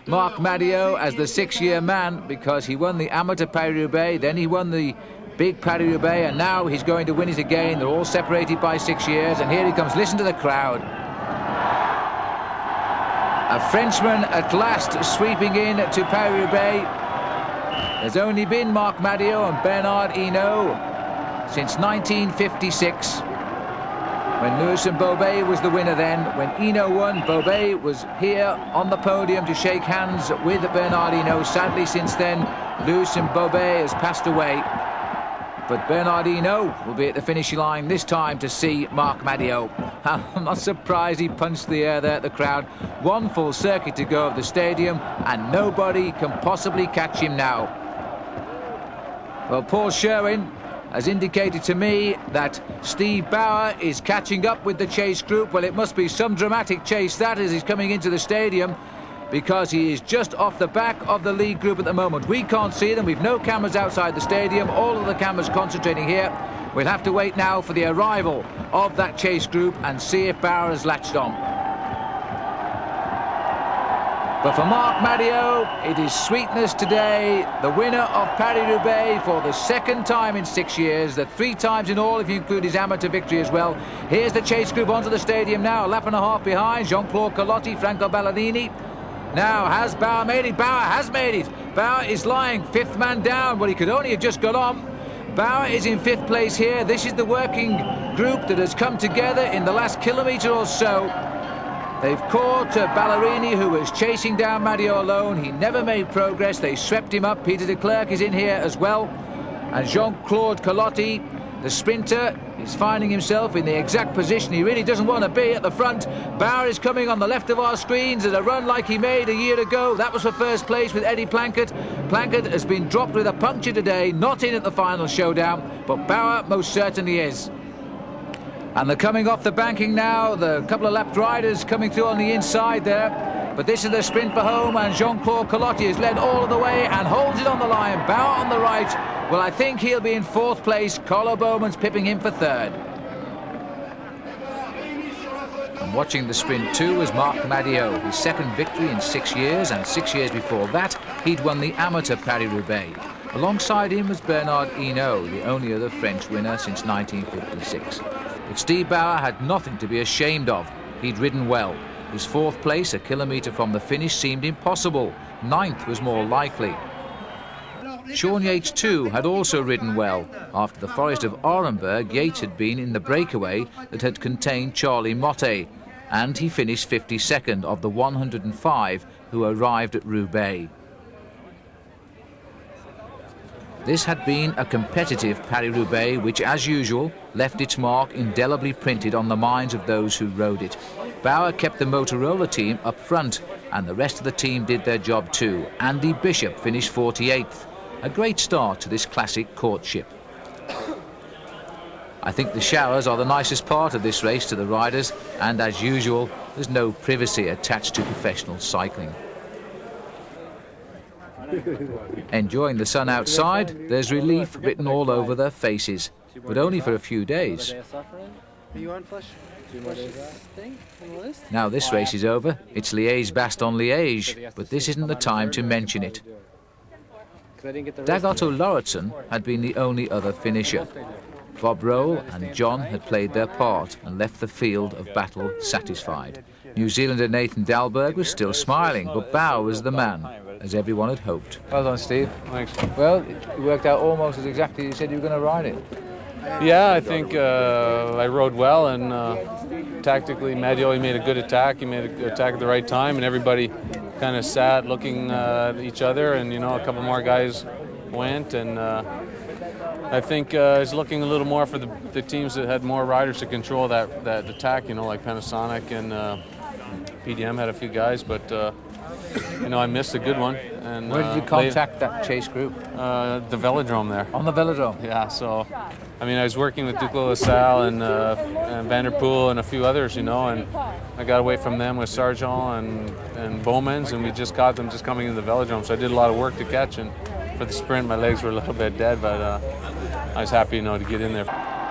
S9: Marc Madiot as the 6-year man, because he won the amateur Paris-Roubaix, then he won the big Paris-Roubaix, and now he's going to win it again. They're all separated by 6 years, and here he comes. Listen to the crowd. A Frenchman at last sweeping in to Paris-Roubaix. There's only been Marc Madiot and Bernard Hinault since 1956. When Lewis and Bobet was the winner then. When Hinault won, Bobet was here on the podium to shake hands with Bernard Hinault. Sadly, since then, Lewis and Bobet has passed away. But Bernard Hinault will be at the finishing line this time to see Marc Madiot. I'm not surprised he punched the air there at the crowd. One full circuit to go of the stadium, and nobody can possibly catch him now. Well, Paul Sherwin has indicated to me that Steve Bauer is catching up with the chase group. Well, it must be some dramatic chase that as he's coming into the stadium, because he is just off the back of the lead group at the moment. We can't see them. We've no cameras outside the stadium. All of the cameras concentrating here. We'll have to wait now for the arrival of that chase group and see if Bauer has latched on. But for Marc Madiot, it is sweetness today. The winner of Paris Roubaix for the second time in 6 years, the 3 times in all if you include his amateur victory as well. Here's the chase group onto the stadium now, a lap and a half behind. Jean-Claude Colotti, Franco Ballerini. Now, has Bauer made it? Bauer has made it. Bauer is lying, 5th man down, but he could only have just got on. Bauer is in 5th place here. This is the working group that has come together in the last kilometre or so. They've caught Ballerini, who was chasing down Madiot alone. He never made progress. They swept him up. Peter de Klerk is in here as well. And Jean-Claude Colotti, the sprinter, is finding himself in the exact position he really doesn't want to be at the front. Bauer is coming on the left of our screens at a run like he made a year ago. That was for first place with Eddie Plankett. Plankett has been dropped with a puncture today, not in at the final showdown, but Bauer most certainly is. And they're coming off the banking now, the couple of lapped riders coming through on the inside there. But this is the sprint for home, and Jean-Claude Colotti is led all of the way and holds it on the line. Bauer on the right. Well, I think he'll be in 4th place. Carlo Bowman's pipping him for 3rd. And watching the sprint too was Marc Madiot, his 2nd victory in 6 years, and 6 years before that he'd won the amateur Paris-Roubaix. Alongside him was Bernard Hinault, the only other French winner since 1956. But Steve Bauer had nothing to be ashamed of. He'd ridden well. His 4th place, a kilometre from the finish, seemed impossible. 9th was more likely. Sean Yates too had also ridden well. After the Forest of Orenburg, Yates had been in the breakaway that had contained Charlie Motte, and he finished 52nd of the 105 who arrived at Roubaix. This had been a competitive Paris-Roubaix which, as usual, left its mark indelibly printed on the minds of those who rode it. Bauer kept the Motorola team up front, and the rest of the team did their job too. Andy Bishop finished 48th. A great start to this classic courtship. I think the showers are the nicest part of this race to the riders, and as usual, there's no privacy attached to professional cycling. Enjoying the sun outside, there's relief written all over their faces, but only for a few days. Now this race is over, it's Liège-Bastogne-Liège, but this isn't the time to mention it. Dagotto Lauritsen had been the only other finisher. Bob Roll and John had played their part and left the field of battle satisfied. New Zealander Nathan Dahlberg was still smiling, but Bauer was the man, as everyone had hoped.
S1: Well done, Steve.
S8: Thanks.
S1: Well, it worked out almost as exactly as you said you were going to ride it.
S8: Yeah, I think I rode well, and tactically Madiot, he made a good attack. He made a good attack at the right time, and everybody kind of sat looking at each other, and, you know, a couple more guys went, and I think it's looking a little more for the teams that had more riders to control that attack, you know, like Panasonic and PDM had a few guys, but you know, I missed a good one. And
S1: where did you contact that chase group?
S8: The velodrome there.
S1: On the velodrome?
S8: Yeah, so I mean, I was working with Duclos LaSalle and Vanderpool and a few others, you know, and I got away from them with Sargent and Bowman's, and we just caught them just coming into the velodrome. So I did a lot of work to catch, and for the sprint, my legs were a little bit dead, but I was happy, you know, to get in there.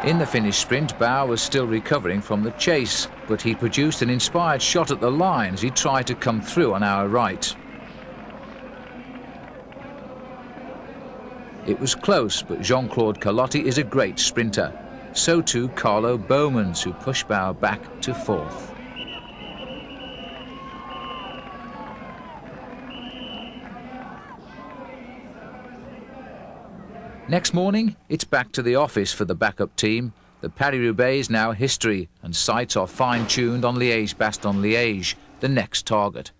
S9: In the finished sprint, Bauer was still recovering from the chase, but he produced an inspired shot at the line as he tried to come through on our right. It was close, but Jean-Claude Colotti is a great sprinter. So too Carlo Bowmans, who pushed Bauer back to 4th. Next morning, it's back to the office for the backup team. The Paris-Roubaix is now history, and sights are fine-tuned on Liège-Bastogne-Liège, the next target.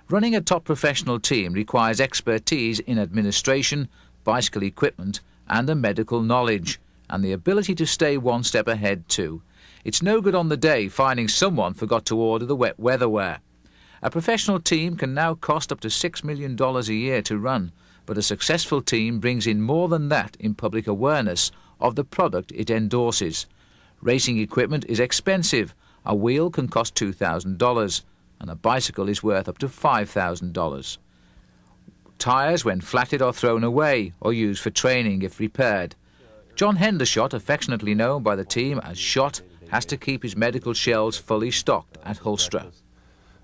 S9: Running a top professional team requires expertise in administration, bicycle equipment, and a medical knowledge, and the ability to stay one step ahead too. It's no good on the day finding someone forgot to order the wet weather wear. A professional team can now cost up to $6 million a year to run, but a successful team brings in more than that in public awareness of the product it endorses. Racing equipment is expensive. A wheel can cost $2,000, and a bicycle is worth up to $5,000. Tyres, when flatted, are thrown away or used for training if repaired. John Hendershot, affectionately known by the team as Shot, has to keep his medical shelves fully stocked at Hulstra.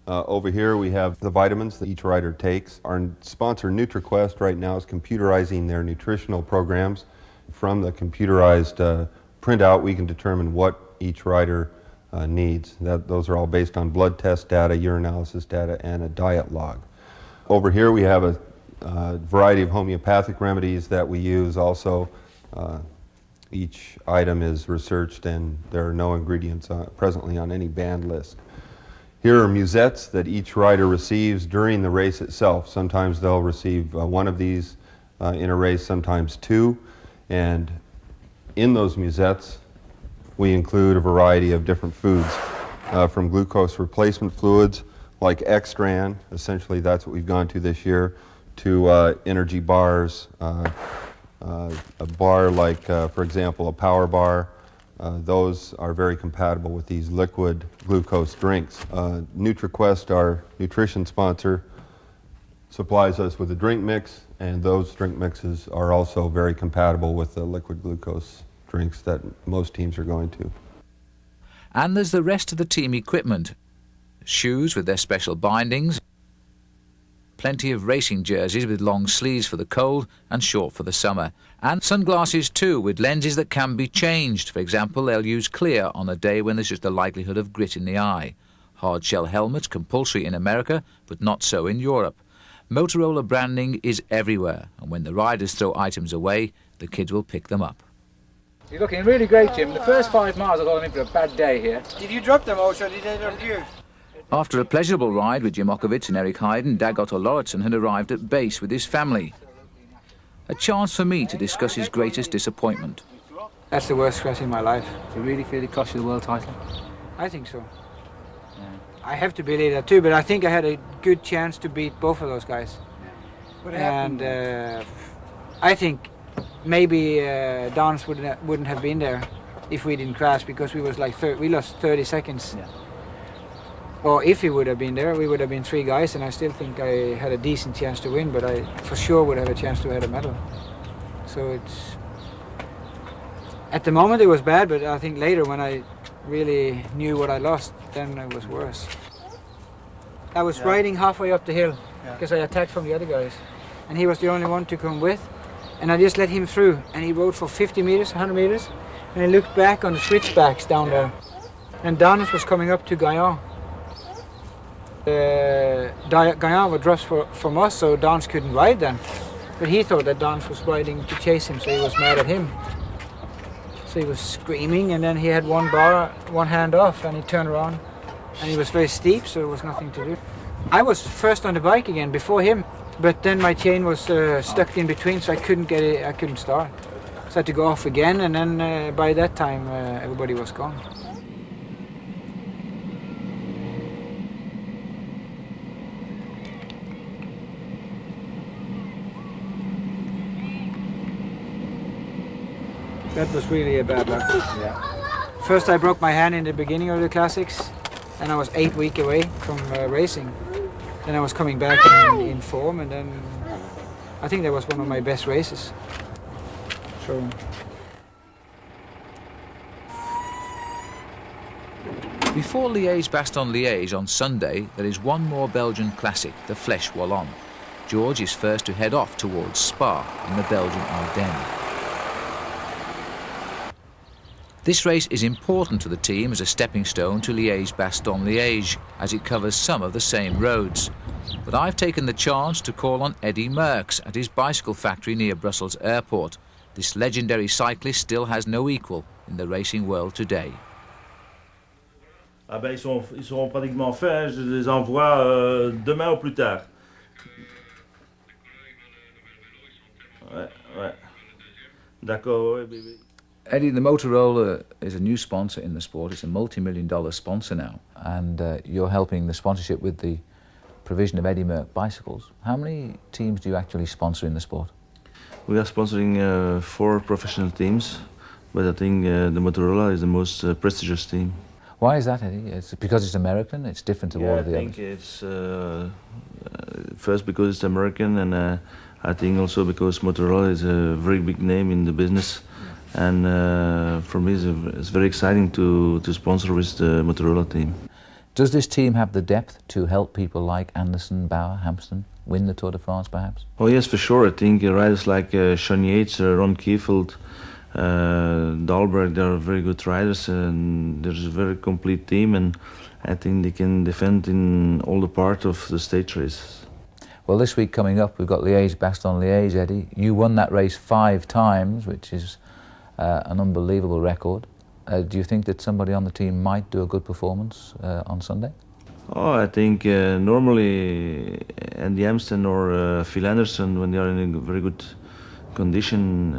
S14: Over here we have the vitamins that each rider takes. Our sponsor NutriQuest right now is computerizing their nutritional programs. From the computerized printout we can determine what each rider needs. Those are all based on blood test data, urinalysis data, and a diet log. Over here we have a variety of homeopathic remedies that we use also. Each item is researched and there are no ingredients presently on any banned list. Here are musettes that each rider receives during the race itself. Sometimes they'll receive one of these in a race, sometimes two. And in those musettes, we include a variety of different foods, from glucose replacement fluids like Extran, essentially that's what we've gone to this year, to energy bars, a bar like, for example, a power bar. Those are very compatible with these liquid glucose drinks. NutriQuest, our nutrition sponsor, supplies us with a drink mix, and those drink mixes are also very compatible with the liquid glucose drinks that most teams are going to.
S9: And there's the rest of the team equipment. Shoes with their special bindings, plenty of racing jerseys with long sleeves for the cold and short for the summer, and sunglasses too with lenses that can be changed. For example, they'll use clear on a day when there's just a likelihood of grit in the eye. Hard shell helmets compulsory in America, but not so in Europe. Motorola branding is everywhere, and when the riders throw items away, the kids will pick them up.
S1: You're looking really great, Jim. The first 5 miles I thought I'm in for a bad day here.
S15: Did you drop them also? Did they drop you?
S9: After a pleasurable ride with Jim Okovits and Eric Heiden, Dag Otto Lauritsen had arrived at base with his family. A chance for me to discuss his greatest disappointment.
S15: That's the worst crash in my life.
S1: Do you really feel it cost you the world title?
S15: I think so. Yeah. I have to believe that too, but I think I had a good chance to beat both of those guys. What happened? And I think maybe Dons wouldn't have been there if we didn't crash, because we was like we lost 30 seconds. Yeah. Or if he would have been there, we would have been 3 guys, and I still think I had a decent chance to win, but I for sure would have a chance to have a medal. So it's... At the moment it was bad, but I think later when I really knew what I lost, then it was worse. I was riding halfway up the hill because I attacked from the other guys, and he was the only one to come with, and I just let him through, and he rode for 50 meters, 100 meters, and I looked back on the switchbacks down there, and Dons was coming up to Gaillard. Gaillard was dropped from us, so Dons couldn't ride then. But he thought that Dons was riding to chase him, so he was mad at him. So he was screaming, and then he had one hand off, and he turned around, and it was very steep, so there was nothing to do. I was first on the bike again before him, but then my chain was stuck in between, so I couldn't get it. I couldn't start. So I had to go off again, and then by that time everybody was gone. That was really a bad luck. Yeah. First I broke my hand in the beginning of the classics, and I was 8 weeks away from racing. Then I was coming back in form, and then I think that was one of my best races. So.
S9: Before Liège-Bastogne-Liège on Sunday, there is one more Belgian classic, the Flèche Wallonne. George is first to head off towards Spa in the Belgian Ardennes. This race is important to the team as a stepping stone to Liège-Bastogne-Liège, as it covers some of the same roads. But I've taken the chance to call on Eddy Merckx at his bicycle factory near Brussels Airport. This legendary cyclist still has no equal in the racing world today.
S16: Ah ben, ils seront pratiquement faits, je les envoie demain ou plus tard. Ouais. D'accord, oui, oui.
S1: Eddie, the Motorola is a new sponsor in the sport. It's a multi-million-dollar sponsor now, and you're helping the sponsorship with the provision of Eddy Merckx bicycles. How many teams do you actually sponsor in the sport?
S16: We are sponsoring 4 professional teams, but I think the Motorola is the most prestigious team.
S1: Why is that, Eddie? It's because it's American? It's different to all of the others?
S16: I think it's first because it's American, and I think also because Motorola is a very big name in the business. And for me, it's very exciting to sponsor with the Motorola team.
S1: Does this team have the depth to help people like Anderson, Bauer, Hampsten win the Tour de France, perhaps?
S16: Oh yes, for sure. I think riders like Sean Yates, Ron Kiefeld, Dahlberg, they are very good riders, and there's a very complete team, and I think they can defend in all the part of the stage races.
S1: Well, this week coming up, we've got Liège-Bastogne-Liège, Eddie. You won that race 5 times, which is an unbelievable record. Do you think that somebody on the team might do a good performance on Sunday?
S16: Oh, I think normally Andy Hampsten or Phil Anderson, when they are in a very good condition,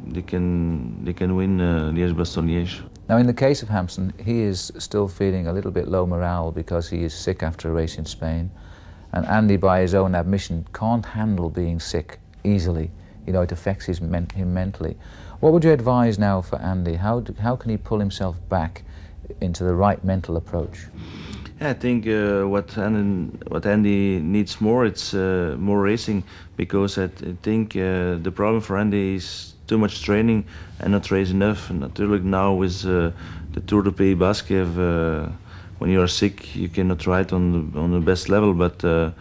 S16: they can win Liège-Bastogne-Liège.
S1: Now, in the case of Hampsten, he is still feeling a little bit low morale because he is sick after a race in Spain. And Andy, by his own admission, can't handle being sick easily. You know, it affects him mentally. What would you advise now for Andy? How can he pull himself back into the right mental approach?
S16: Yeah, I think what Andy needs more, it's more racing, because I think the problem for Andy is too much training and not race enough. And naturally now with the Tour de Pays Basque, when you are sick, you cannot ride on the best level, but yeah,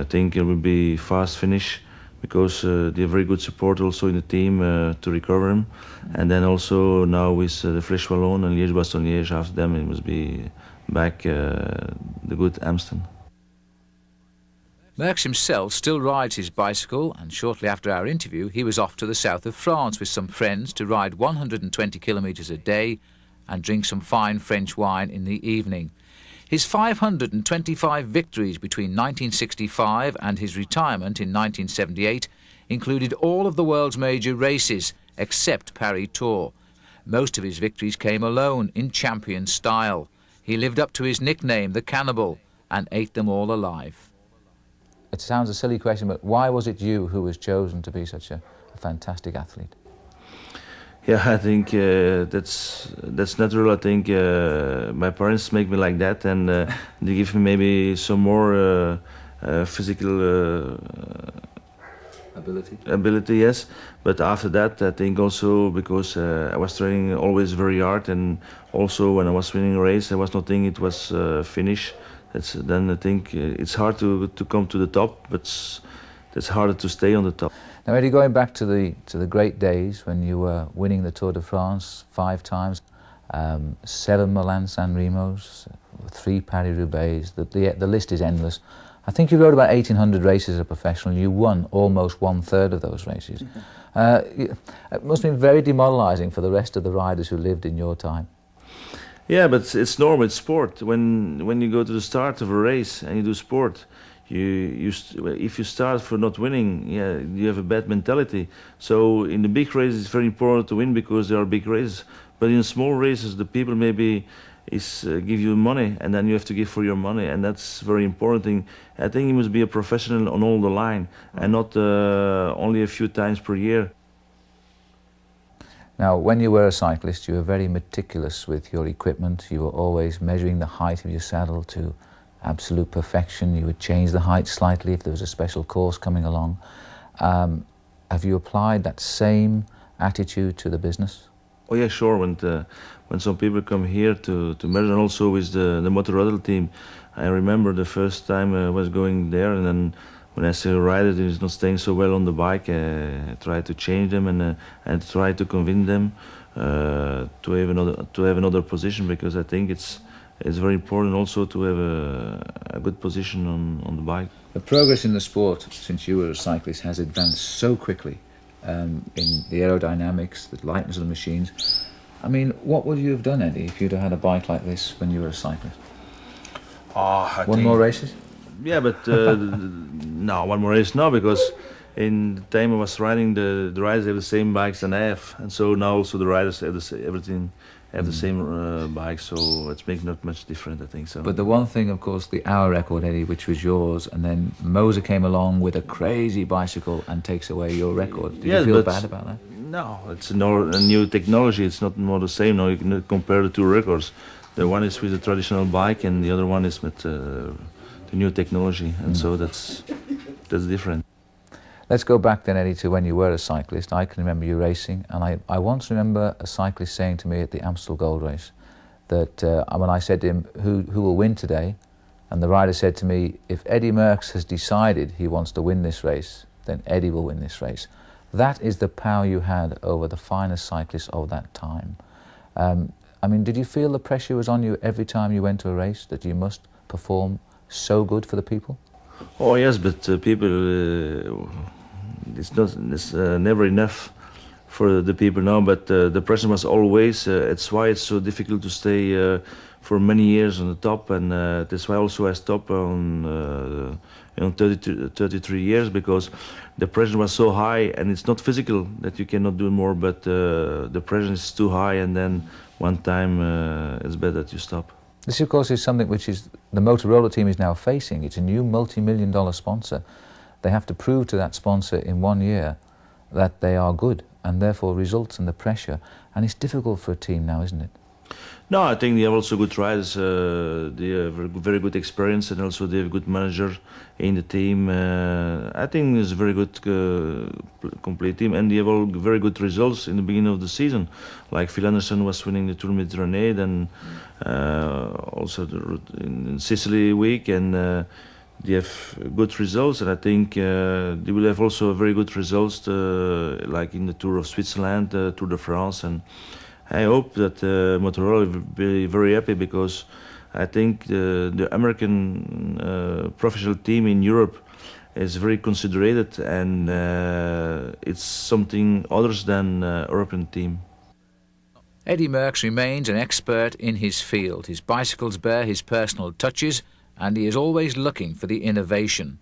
S16: I think it will be fast finish, because they have very good support also in the team to recover him. And then also now with the Flèche Wallonne and Liège-Bastogne-Liège after them, it must be back the good Amstel.
S9: Merckx himself still rides his bicycle, and shortly after our interview he was off to the south of France with some friends to ride 120 kilometres a day and drink some fine French wine in the evening. His 525 victories between 1965 and his retirement in 1978 included all of the world's major races, except Paris Tour. Most of his victories came alone, in champion style. He lived up to his nickname, the Cannibal, and ate them all alive. It sounds a silly question, but why was it you who was chosen to be such a fantastic athlete?
S16: Yeah, I think that's natural. I think my parents make me like that, and they give me maybe some more physical ability, yes. But after that, I think also because I was training always very hard, and also when I was winning a race, I was not thinking it was finished. Then I think it's hard to come to the top, but it's harder to stay on the top.
S1: Now, Eddie, going back to the great days when you were winning the Tour de France 5 times, 7 Milan-San Remos, 3 Paris Roubaix, the list is endless. I think you rode about 1,800 races as a professional. You won almost 1/3 of those races. It must have been very demoralising for the rest of the riders who lived in your time.
S16: Yeah, but it's normal. It's sport. When you go to the start of a race and you do sport, if you start for not winning, yeah, you have a bad mentality. So in the big races, it's very important to win because they are big races. But in small races, the people maybe give you money, and then you have to give for your money, and that's very important thing. I think you must be a professional on all the line, and not only a few times per year.
S1: Now, when you were a cyclist, you were very meticulous with your equipment. You were always measuring the height of your saddle to absolute perfection. You would change the height slightly if there was a special course coming along. Have you applied that same attitude to the business?
S16: Oh yeah, sure. When some people come here to measure, and also with the Motorola team, I remember the first time I was going there, and then when I see a rider that is not staying so well on the bike, I try to change them and try to convince them to have another position, because I think it's very important also to have a good position on the bike.
S1: The progress in the sport since you were a cyclist has advanced so quickly in the aerodynamics, the lightness of the machines. I mean, what would you have done, Eddie, if you'd have had a bike like this when you were a cyclist? One more races?
S16: Yeah, but no, one more race now, because in the time I was riding, the riders have the same bikes than I have, and so now also the riders have the same bike, so it's making not much different, I think so.
S1: But the one thing, of course, the hour record, Eddie, which was yours, and then Moser came along with a crazy bicycle and takes away your record. Did you feel bad about that?
S16: No, it's a new technology. It's not more the same. Now you can compare the 2 records. The one is with the traditional bike, and the other one is with the new technology, and so that's different.
S1: Let's go back then, Eddie, to when you were a cyclist. I can remember you racing, and I once remember a cyclist saying to me at the Amstel Gold Race, that when I said to him, who will win today? And the rider said to me, if Eddie Merckx has decided he wants to win this race, then Eddie will win this race. That is the power you had over the finest cyclists of that time. I mean, did you feel the pressure was on you every time you went to a race, that you must perform so good for the people?
S16: Oh yes, but people, it's never enough for the people now, but the pressure was always, it's why it's so difficult to stay for many years on the top, and that's why also I stopped on 33 years, because the pressure was so high, and it's not physical that you cannot do more, but the pressure is too high, and then one time it's better that you stop.
S1: This, of course, is something which is the Motorola team is now facing. It's a new multi-million-dollar sponsor. They have to prove to that sponsor in 1 year that they are good, and therefore results in the pressure. And it's difficult for a team now, isn't it?
S16: No, I think they have also good riders. They have very good experience, and also they have good manager in the team. I think it's a very good complete team, and they have all very good results in the beginning of the season. Like Phil Anderson was winning the Tour Mediterranean, and also in Sicily week, and they have good results. And I think they will have also very good results, like in the Tour of Switzerland, Tour de France, and I hope that Motorola will be very happy, because I think the American professional team in Europe is very considered, and it's something other than European team.
S9: Eddie Merckx remains an expert in his field. His bicycles bear his personal touches, and he is always looking for the innovation.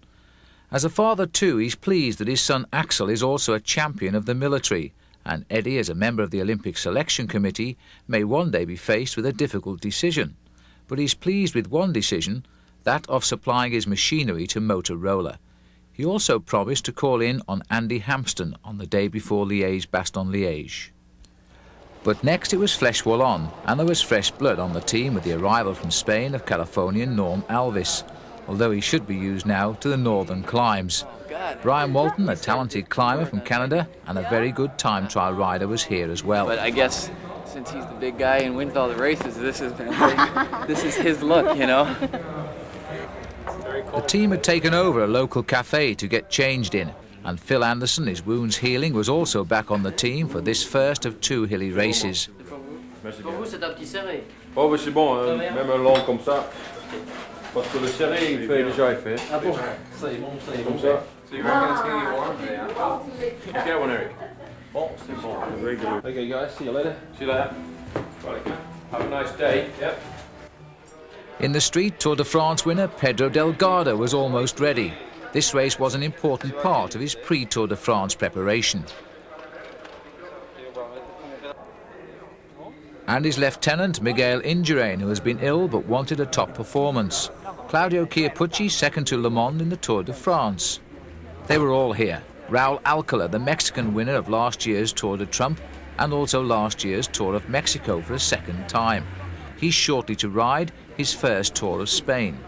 S9: As a father too, he's pleased that his son Axel is also a champion of the military, and Eddie, as a member of the Olympic Selection Committee, may one day be faced with a difficult decision. But he's pleased with one decision, that of supplying his machinery to Motorola. He also promised to call in on Andy Hampsten on the day before Liège-Bastogne-Liège. But next it was flesh wool on, and there was fresh blood on the team with the arrival from Spain of Californian Norm Alvis, although he should be used now to the northern climbs. Brian Walton, a talented climber from Canada and a very good time trial rider, was here as well.
S17: But I guess since he's the big guy and wins all the races, this is his look, you know.
S9: The team had taken over a local cafe to get changed in, and Phil Anderson, his wounds healing, was also back on the team for this first of 2 hilly races.
S18: Oh, mais c'est bon, même un long comme ça. Parce que le serré, il fait déjà effet. Ah bon? C'est bon, c'est comme ça. So you reckon it's going to get warm? Yeah. Get one, Eric. Oh, c'est bon. Okay, guys, see you later. See you later. Right, have a nice day. Yep.
S9: In the street, Tour de France winner Pedro Delgado was almost ready. This race was an important part of his pre-Tour de France preparation. And his lieutenant, Miguel Indurain, who has been ill but wanted a top performance. Claudio Chiappucci, second to Le Mans in the Tour de France. They were all here. Raul Alcala, the Mexican winner of last year's Tour de Trump and also last year's Tour of Mexico for a second time. He's shortly to ride his first Tour of Spain.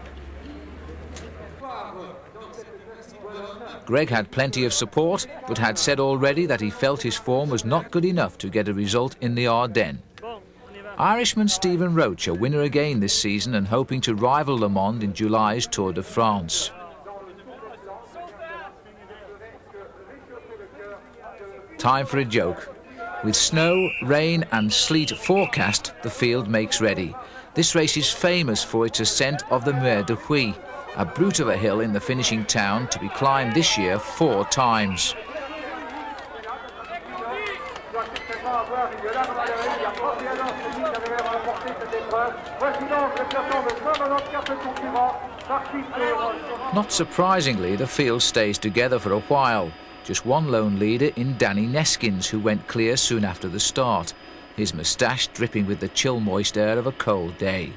S9: Greg had plenty of support, but had said already that he felt his form was not good enough to get a result in the Ardennes. Irishman Stephen Roach, a winner again this season and hoping to rival Le Mans in July's Tour de France. Time for a joke. With snow, rain and sleet forecast, the field makes ready. This race is famous for its ascent of the Mer de Huy, a brute of a hill in the finishing town to be climbed this year 4 times. Not surprisingly, the field stays together for a while. Just one lone leader in Danny Neskins, who went clear soon after the start, his moustache dripping with the chill moist air of a cold day.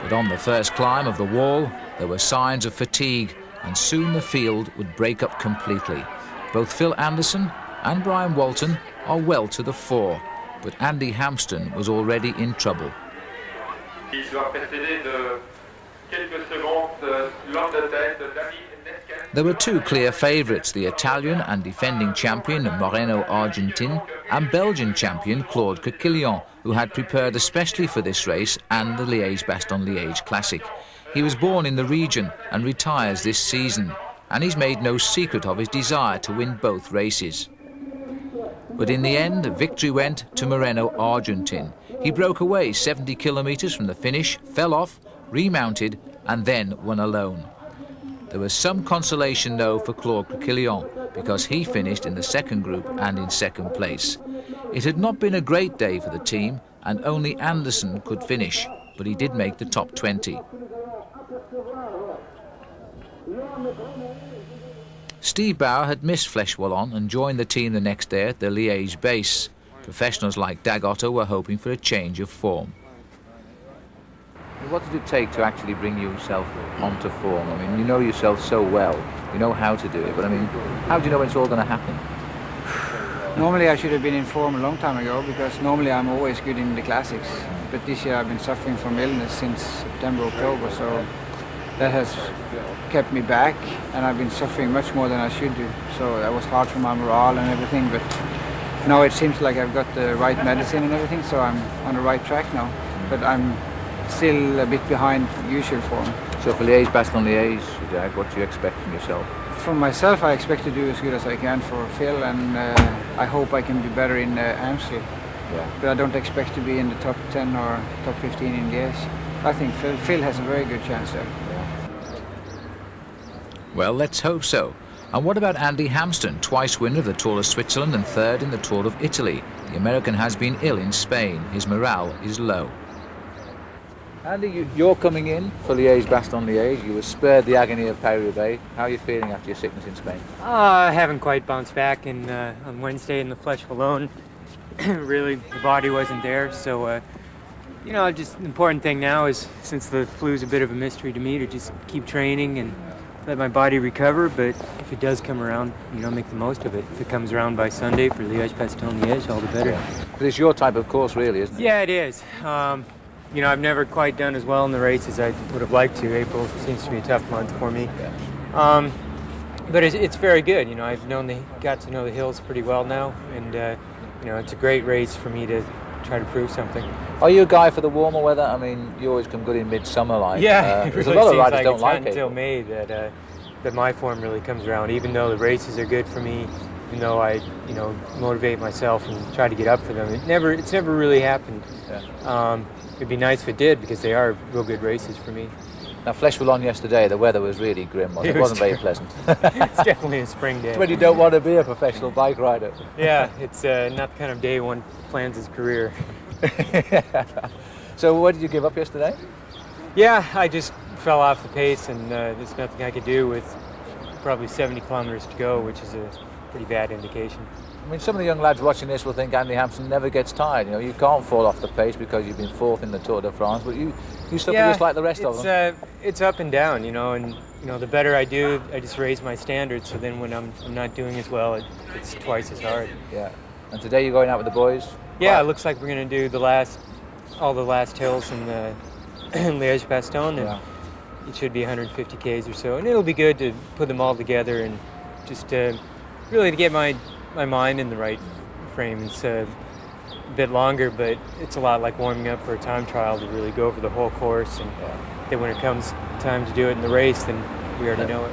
S9: But on the first climb of the wall, there were signs of fatigue, and soon the field would break up completely. Both Phil Anderson and Brian Walton are well to the fore, but Andy Hampsten was already in trouble.
S18: Il doit précéder de quelques secondes l'homme de tête, Danny Neskins.
S9: There were two clear favourites, the Italian and defending champion Moreno Argentin and Belgian champion Claude Coquillon, who had prepared especially for this race and the Liège-Bastogne-Liège Classic. He was born in the region and retires this season, and he's made no secret of his desire to win both races. But in the end, victory went to Moreno Argentin. He broke away 70 kilometres from the finish, fell off, remounted and then won alone. There was some consolation though for Claude Coquillon, because he finished in the second group and in second place. It had not been a great day for the team and only Anderson could finish, but he did make the top 20. Steve Bauer had missed Flèche Wallonne and joined the team the next day at the Liège base. Professionals like Dag Otto were hoping for a change of form.
S1: What did it take to actually bring yourself onto form? I mean, you know yourself so well, you know how to do it, but I mean, how do you know when it's all going to happen?
S15: Normally I should have been in form a long time ago, because normally I'm always good in the classics. But this year I've been suffering from illness since September, October, so that has kept me back, and I've been suffering much more than I should do. So that was hard for my morale and everything, but now it seems like I've got the right medicine and everything, so I'm on the right track now. But I'm still a bit behind usual form.
S1: So for Liège-Bastogne-Liège, Dag, what do you expect from yourself?
S15: For myself, I expect to do as good as I can for Phil, and I hope I can do better in Amstel.
S1: Yeah.
S15: But I don't expect to be in the top 10 or top 15 in Liège. I think Phil has a very good chance there.
S1: Yeah.
S9: Well, let's hope so. And what about Andy Hampsten, twice winner of the Tour of Switzerland and third in the Tour of Italy? The American has been ill in Spain. His morale is low.
S1: Andy, you're coming in for Liège-Bastogne-Liège. You were spared the agony of Paris Roubaix. How are you feeling after your sickness in Spain?
S19: I haven't quite bounced back on Wednesday in the Flèche Wallonne. Really, the body wasn't there. So, you know, just the important thing now is, since the flu's a bit of a mystery to me, to just keep training and let my body recover. But if it does come around, you know, make the most of it. If it comes around by Sunday for Liège-Bastogne-Liège, all the better.
S1: Yeah. But it's your type of course, really, isn't it?
S19: Yeah, it is. You know, I've never quite done as well in the race as I would have liked to. April seems to be a tough month for me.
S1: Yeah.
S19: But it's very good. You know, I've got to know the hills pretty well now, and you know, it's a great race for me to try to prove something.
S1: Are you a guy for the warmer weather? I mean, you always come good in midsummer, like.
S19: Yeah, it
S1: there's
S19: really
S1: a lot of
S19: seems
S1: riders
S19: like
S1: don't
S19: it's
S1: like
S19: not until May that my form really comes around. Even though the races are good for me, even though I, you know, motivate myself and try to get up for them, it's never really happened.
S1: Yeah.
S19: It'd be nice if it did, because they are real good races for me.
S1: Now, Flèche Wallonne yesterday, the weather was really grim, wasn't it? It wasn't very pleasant.
S19: It's definitely a spring day.
S1: It's when you don't want to be a professional bike rider.
S19: Yeah, it's not the kind of day one plans his career.
S1: So what did you give up yesterday?
S19: Yeah, I just fell off the pace, and there's nothing I could do with probably 70 kilometers to go, which is a pretty bad indication.
S1: I mean, some of the young lads watching this will think Andy Hampsten never gets tired. You know, you can't fall off the pace because you've been fourth in the Tour de France, but you suffer just like the rest of them.
S19: It's up and down, you know, and you know, the better I do, I just raise my standards. So then when I'm not doing as well, it's twice as hard.
S1: Yeah. And today you're going out with the boys?
S19: Yeah, it looks like we're going to do all the last hills in the Liège-Bastogne, and it should be 150 Ks or so, and it'll be good to put them all together and just really to get my mind in the right frame. It's a bit longer, but it's a lot like warming up for a time trial to really go over the whole course, and then when it comes time to do it in the race, then we already know it.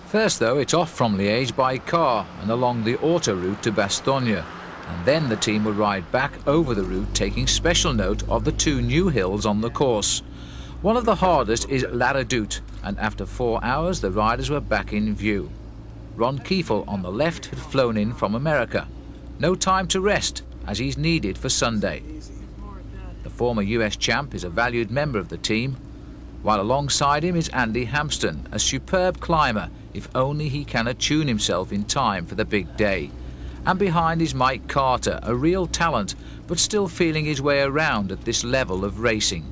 S9: First though, it's off from Liège by car and along the auto route to Bastogne, and then the team will ride back over the route, taking special note of the two new hills on the course. One of the hardest is La Redoute, and after 4 hours the riders were back in view. Ron Kiefel on the left had flown in from America. No time to rest, as he's needed for Sunday. The former US champ is a valued member of the team, while alongside him is Andy Hampsten, a superb climber, if only he can attune himself in time for the big day. And behind is Mike Carter, a real talent, but still feeling his way around at this level of racing.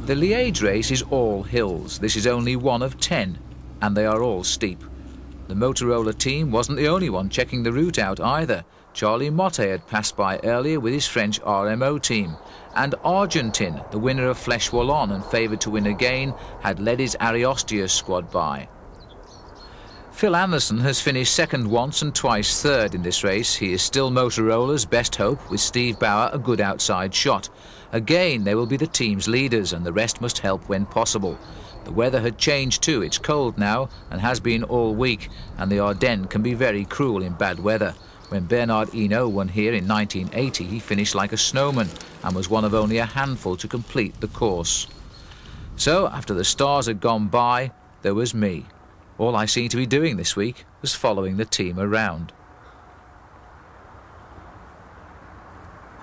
S9: The Liège race is all hills. This is only one of 10, and they are all steep. The Motorola team wasn't the only one checking the route out either. Charlie Motte had passed by earlier with his French RMO team, and Argentin, the winner of Flèche Wallonne and favoured to win again, had led his Ariostius squad by. Phil Anderson has finished second once and twice third in this race. He is still Motorola's best hope, with Steve Bauer a good outside shot. Again, they will be the team's leaders, and the rest must help when possible. The weather had changed too. It's cold now and has been all week, and the Ardennes can be very cruel in bad weather. When Bernard Hinault won here in 1980, he finished like a snowman and was one of only a handful to complete the course. So, after the stars had gone by, there was me. All I seemed to be doing this week was following the team around.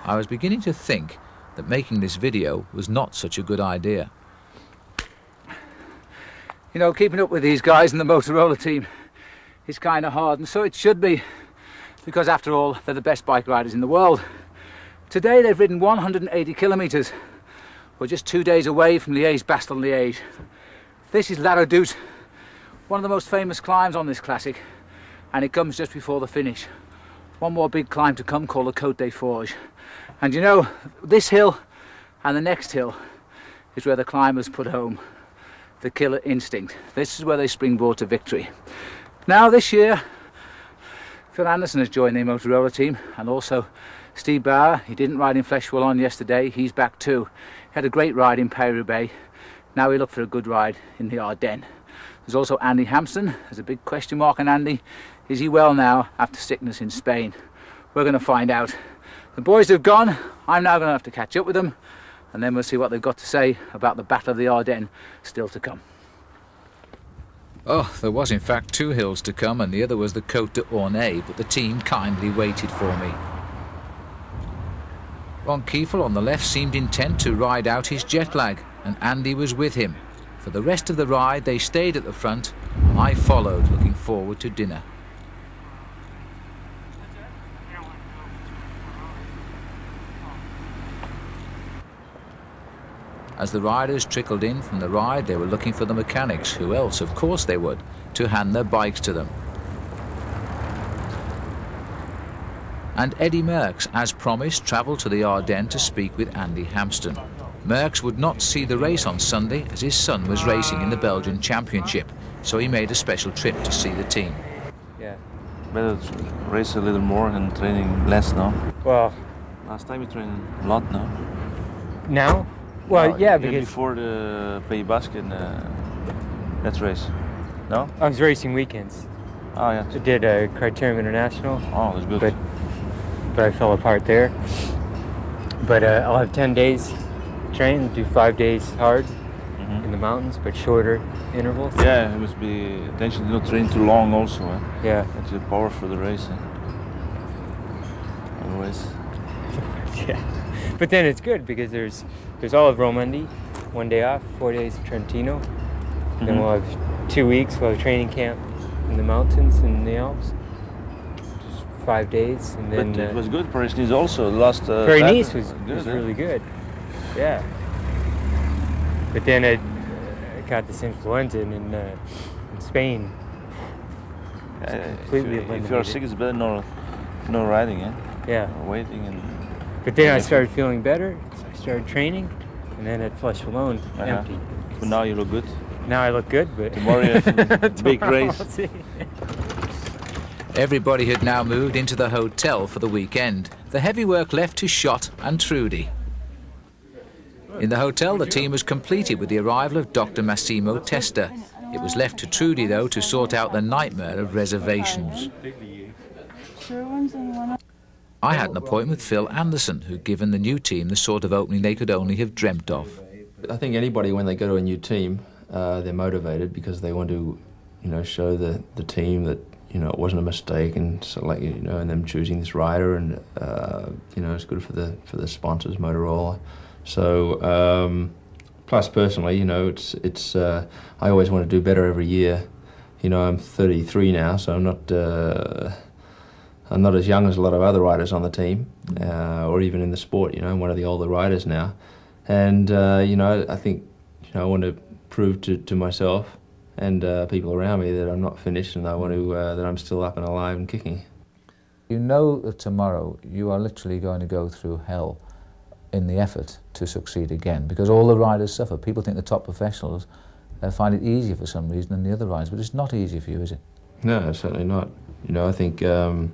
S9: I was beginning to think that making this video was not such a good idea.
S1: You know, keeping up with these guys in the Motorola team is kind of hard, and so it should be, because after all, they're the best bike riders in the world. Today they've ridden 180 kilometres. We're just 2 days away from Liège-Bastogne-Liège. This is La Redoute, one of the most famous climbs on this classic, and it comes just before the finish. One more big climb to come called the Côte des Forges. And you know, this hill and the next hill is where the climbers put home the killer instinct. This is where they springboard to victory. Now this year, Phil Anderson has joined the Motorola team, and also Steve Bauer. He didn't ride in Flèche Wallonne yesterday, he's back too. He had a great ride in Paris Roubaix. Now we look for a good ride in the Ardennes. There's also Andy Hampsten. There's a big question mark on Andy. Is he well now after sickness in Spain? We're going to find out. The boys have gone. I'm now going to have to catch up with them, and then we'll see what they've got to say about the Battle of the Ardennes still to come.
S9: Oh, there was in fact 2 hills to come, and the other was the Côte d'Ornay, but the team kindly waited for me. Ron Kiefel on the left seemed intent to ride out his jet lag, and Andy was with him. For the rest of the ride they stayed at the front. I followed, looking forward to dinner. As the riders trickled in from the ride, they were looking for the mechanics, who else, of course they would, to hand their bikes to them. And Eddie Merckx, as promised, travelled to the Ardennes to speak with Andy Hampsten. Merckx would not see the race on Sunday as his son was racing in the Belgian Championship, so he made a special trip to see the team.
S16: Yeah, better to race a little more and training less now.
S19: Well,
S16: last time you trained a lot now.
S19: Now? Well,
S16: no,
S19: yeah,
S16: because
S19: before
S16: the Pays Basque that race. No?
S19: I was racing weekends.
S16: Oh yeah.
S19: I did a Criterium International.
S16: Oh, that's good.
S19: But I fell apart there. But I'll have 10 days train, do 5 days hard in the mountains, but shorter intervals.
S16: Yeah, it must be attention to not train too long also.
S19: Yeah.
S16: That's the power for the race. Otherwise.
S19: Yeah. But then it's good because there's all of Romandy, 1 day off, 4 days in Trentino. Then we'll have 2 weeks, we'll have training camp in the mountains in the Alps. Just 5 days, and then.
S16: But it was good. Paris-Nice also last.
S19: Paris-Nice was really good. Yeah. But then I got this influenza in Spain. Completely
S16: if you're sick, it's better no riding,
S19: Yeah.
S16: Or waiting and.
S19: But then I started feeling better. So I started training, and then at Flèche Wallonne, empty.
S16: But now you look good.
S19: Now I look good, but
S16: tomorrow you have a big race.
S9: Everybody had now moved into the hotel for the weekend. The heavy work left to Schott and Trudy. In the hotel, the team was completed with the arrival of Dr. Massimo Testa. It was left to Trudy, though, to sort out the nightmare of reservations. I had an appointment with Phil Anderson, who'd given the new team the sort of opening they could only have dreamt of.
S12: I think anybody, when they go to a new team, they're motivated because they want to, show the team that, it wasn't a mistake, and so and them choosing this rider, and it's good for the sponsors, Motorola. So plus personally, it's I always want to do better every year. I'm 33 now, so I'm not as young as a lot of other riders on the team, or even in the sport. I'm one of the older riders now, and I think I want to prove to myself and people around me that I'm not finished, and I want to that I'm still up and alive and kicking.
S1: You know that tomorrow you are literally going to go through hell in the effort to succeed again, because all the riders suffer. People think the top professionals find it easier for some reason than the other riders, but it's not easy for you, is it?
S12: No, certainly not. You know, I think, you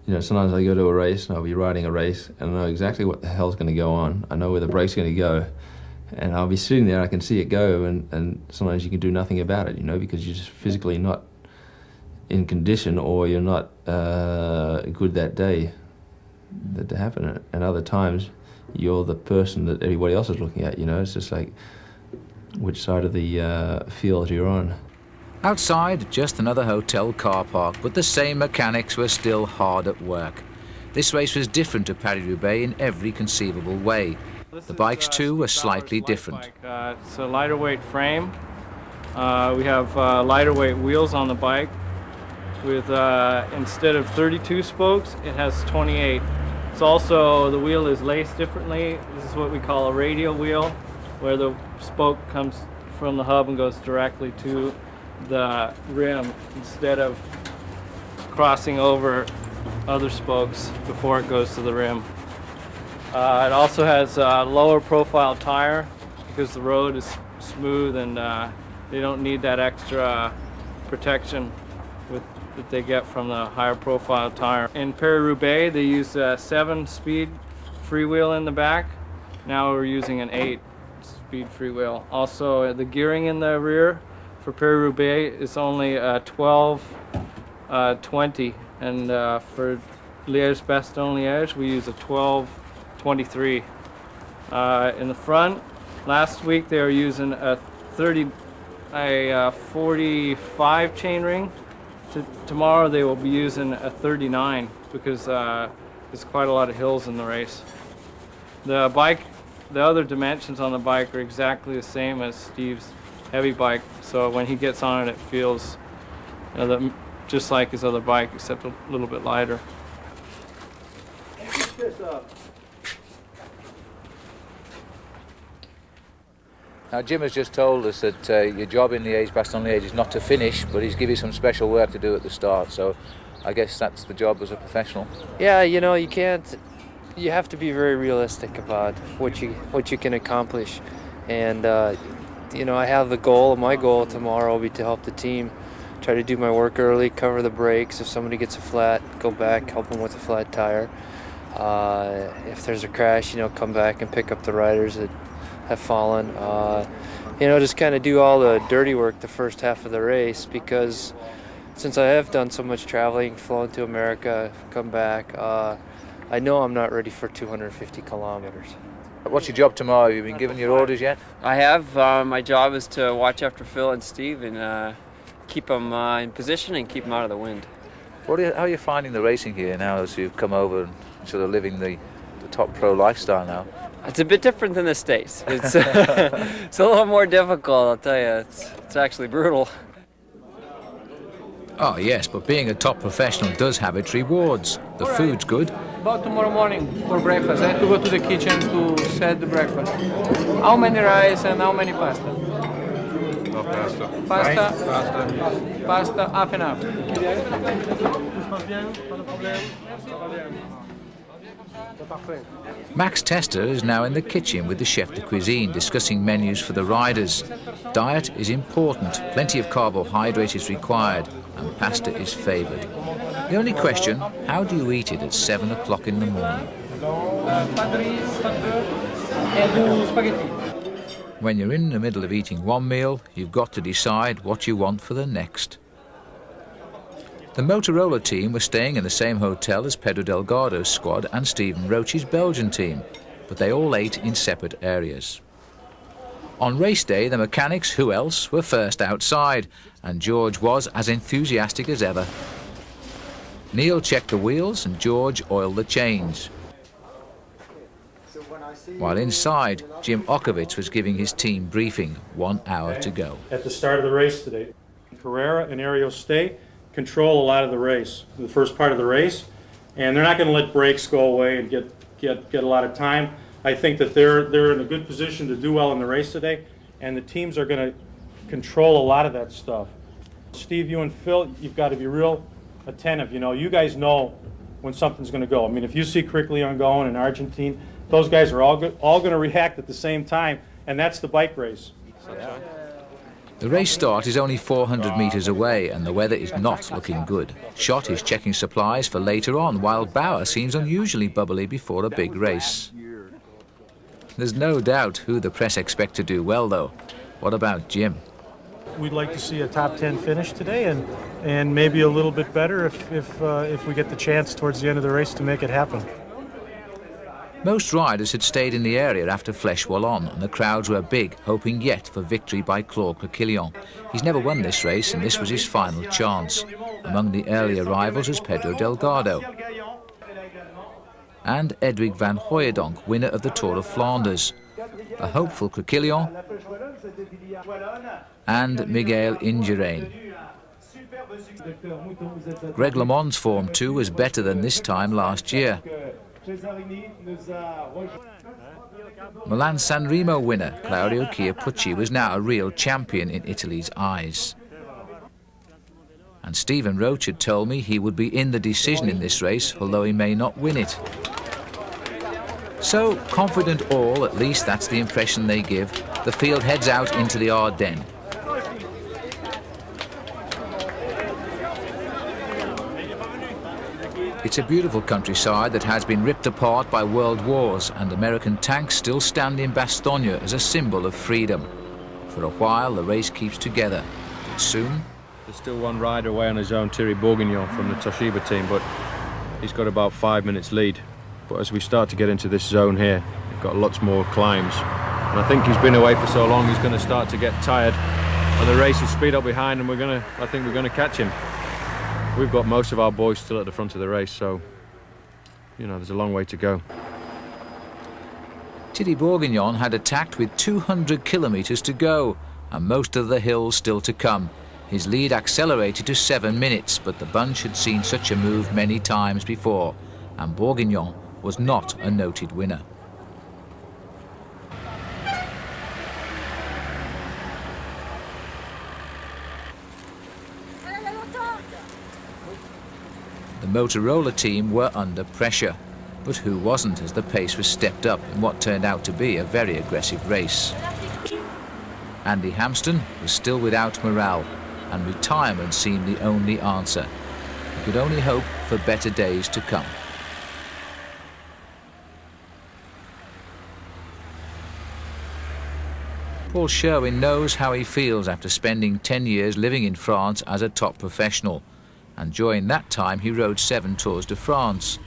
S12: know, sometimes I go to a race and I'll be riding a race and I know exactly what the hell's going to go on. I know where the brake's going to go, and I'll be sitting there, I can see it go, and sometimes you can do nothing about it, you know, because you're just physically not in condition, or you're not good that day that to happen. And other times you're the person that everybody else is looking at, you know. It's just like which side of the field you're on.
S9: Outside, just another hotel car park, but the same mechanics were still hard at work. This race was different to Paris Roubaix in every conceivable way. The bikes too were slightly different.
S3: It's a lighter weight frame. We have lighter weight wheels on the bike. With instead of 32 spokes, it has 28. It's also, the wheel is laced differently. This is what we call a radial wheel, where the spoke comes from the hub and goes directly to the rim instead of crossing over other spokes before it goes to the rim. It also has a lower profile tire because the road is smooth, and they don't need that extra protection that they get from the higher profile tire. In Paris Roubaix, they use a 7-speed freewheel in the back. Now we're using an 8-speed freewheel. Also, the gearing in the rear for Paris Roubaix is only 12-20, and for Liège-Bastogne-Liège, we use a 12-23. In the front, last week they were using a 45 chainring. Tomorrow they will be using a 39 because there's quite a lot of hills in the race. The other dimensions on the bike are exactly the same as Steve's heavy bike, so when he gets on it, it feels just like his other bike, except a little bit lighter.
S1: Now, Jim has just told us that your job in Liège-Bastogne-Liège is not to finish, but he's given you some special work to do at the start, so I guess that's the job as a professional.
S11: Yeah, you know, you have to be very realistic about what you can accomplish. And, you know, I have my goal tomorrow will be to help the team, try to do my work early, cover the brakes. If somebody gets a flat, go back, help them with a flat tire. If there's a crash, you know, come back and pick up the riders that have fallen. You know, just kind of do all the dirty work the first half of the race, because since I have done so much traveling, flown to America, come back, I know I'm not ready for 250 kilometers.
S1: What's your job tomorrow? Have you been given your orders yet?
S17: I have. My job is to watch after Phil and Steve and keep them in position and keep them out of the wind.
S1: How are you finding the racing here now as you've come over and sort of living the top pro lifestyle now?
S17: It's a bit different than the States. It's it's a little more difficult, I'll tell you. It's actually brutal.
S9: Oh yes, but being a top professional does have its rewards. The food's good.
S20: About tomorrow morning for breakfast, I have to go to the kitchen to set the breakfast. How many rice and how many pasta?
S18: No pasta.
S20: Pasta? Pasta, half and half.
S9: Max Tester is now in the kitchen with the chef de cuisine discussing menus for the riders. Diet is important, plenty of carbohydrate is required, and pasta is favoured. The only question, how do you eat it at 7 o'clock in the morning? When you're in the middle of eating one meal, you've got to decide what you want for the next. The Motorola team were staying in the same hotel as Pedro Delgado's squad and Stephen Roach's Belgian team, but they all ate in separate areas. On race day, the mechanics, who else, were first outside, and George was as enthusiastic as ever. Neil checked the wheels and George oiled the chains. While inside, Jim Okovits was giving his team briefing, 1 hour to go.
S7: At the start of the race today, Carrera and Ario Stay control a lot of the race, the first part of the race, and they're not going to let brakes go away and get a lot of time. I think that they're in a good position to do well in the race today, and the teams are going to control a lot of that stuff. Steve, you and Phil, you've got to be real attentive. You know, you guys know when something's going to go. I mean, if you see Crickleon going and Argentine, those guys are all going to react at the same time, and that's the bike race.
S9: The race start is only 400 metres away and the weather is not looking good. Schott is checking supplies for later on, while Bauer seems unusually bubbly before a big race. There's no doubt who the press expect to do well, though. What about Jim?
S7: We'd like to see a top 10 finish today, and maybe a little bit better if we get the chance towards the end of the race to make it happen.
S9: Most riders had stayed in the area after Flèche Wallonne, and the crowds were big, hoping yet for victory by Claude Criquelion. He's never won this race, and this was his final chance. Among the earlier rivals was Pedro Delgado and Edwig van Hooijdonk, winner of the Tour of Flanders, a hopeful Criquelion, and Miguel Indurain. Greg LeMond's form too was better than this time last year. Milan Sanremo winner Claudio Chiappucci was now a real champion in Italy's eyes. And Stephen Roach had told me he would be in the decision in this race, although he may not win it. So, confident all, at least that's the impression they give, the field heads out into the Ardennes. It's a beautiful countryside that has been ripped apart by world wars, and American tanks still stand in Bastogne as a symbol of freedom. For a while, the race keeps together, but soon...
S18: There's still one rider away on his own, Thierry Bourguignon from the Toshiba team, but he's got about 5 minutes lead. But as we start to get into this zone here, we've got lots more climbs. And I think he's been away for so long, he's going to start to get tired. And the race will speed up behind, and I think we're going to catch him. We've got most of our boys still at the front of the race, so, you know, there's a long way to go.
S9: Thierry Bourguignon had attacked with 200 kilometres to go, and most of the hills still to come. His lead accelerated to 7 minutes, but the bunch had seen such a move many times before, and Bourguignon was not a noted winner. The Motorola team were under pressure, but who wasn't as the pace was stepped up in what turned out to be a very aggressive race. Andy Hampston was still without morale, and retirement seemed the only answer. He could only hope for better days to come. Paul Sherwin knows how he feels after spending 10 years living in France as a top professional, and during that time he rode 7 Tours de France.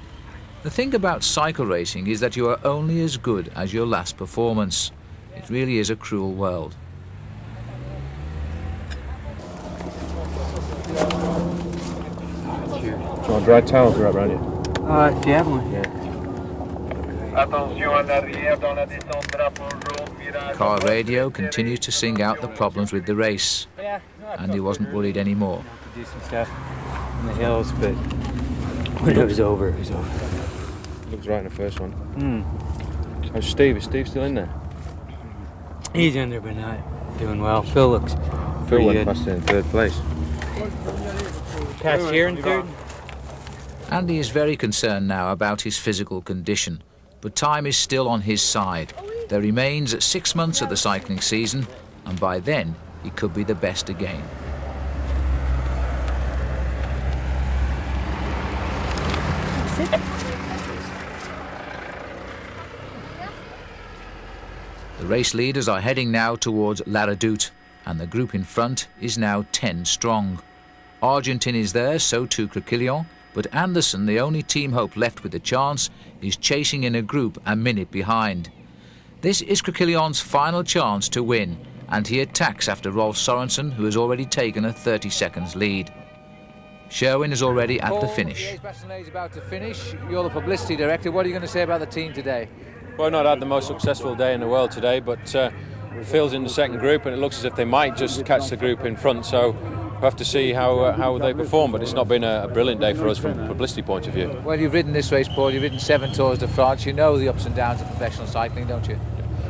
S9: The thing about cycle racing is that you are only as good as your last performance. It really is a cruel world.
S18: Do you want dry towels wrapped around you?
S19: If you have one.
S18: Yeah.
S9: Car radio continues to sing out the problems with the race, and he wasn't worried anymore.
S19: Do some stuff in the hills, but when it was over, it was over.
S18: Looks right in the first one. How's Steve? Is Steve still in there?
S19: He's in there, but not doing well. Phil looks
S18: Phil went
S19: good.
S18: past in 3rd place.
S19: Past here in 3rd?
S9: Andy is very concerned now about his physical condition, but time is still on his side. There remains 6 months of the cycling season, and by then he could be the best again. The race leaders are heading now towards La Redoute, and the group in front is now 10 strong. Argentine is there, so too Criquelion, but Anderson, the only team hope left with a chance, is chasing in a group a minute behind. This is Criquelion's final chance to win, and he attacks after Rolf Sorensen, who has already taken a 30 seconds lead. Sherwin is already at the finish.
S1: The Bastogne is about to finish. You're the publicity director. What are you going to say about the team today?
S18: Well, not had the most successful day in the world today, but Phil's in the second group, and it looks as if they might just catch the group in front. So we'll have to see how they perform. But it's not been a brilliant day for us from a publicity point of view.
S1: Well, you've ridden this race, Paul. You've ridden 7 Tours de France. You know the ups and downs of professional cycling, don't you?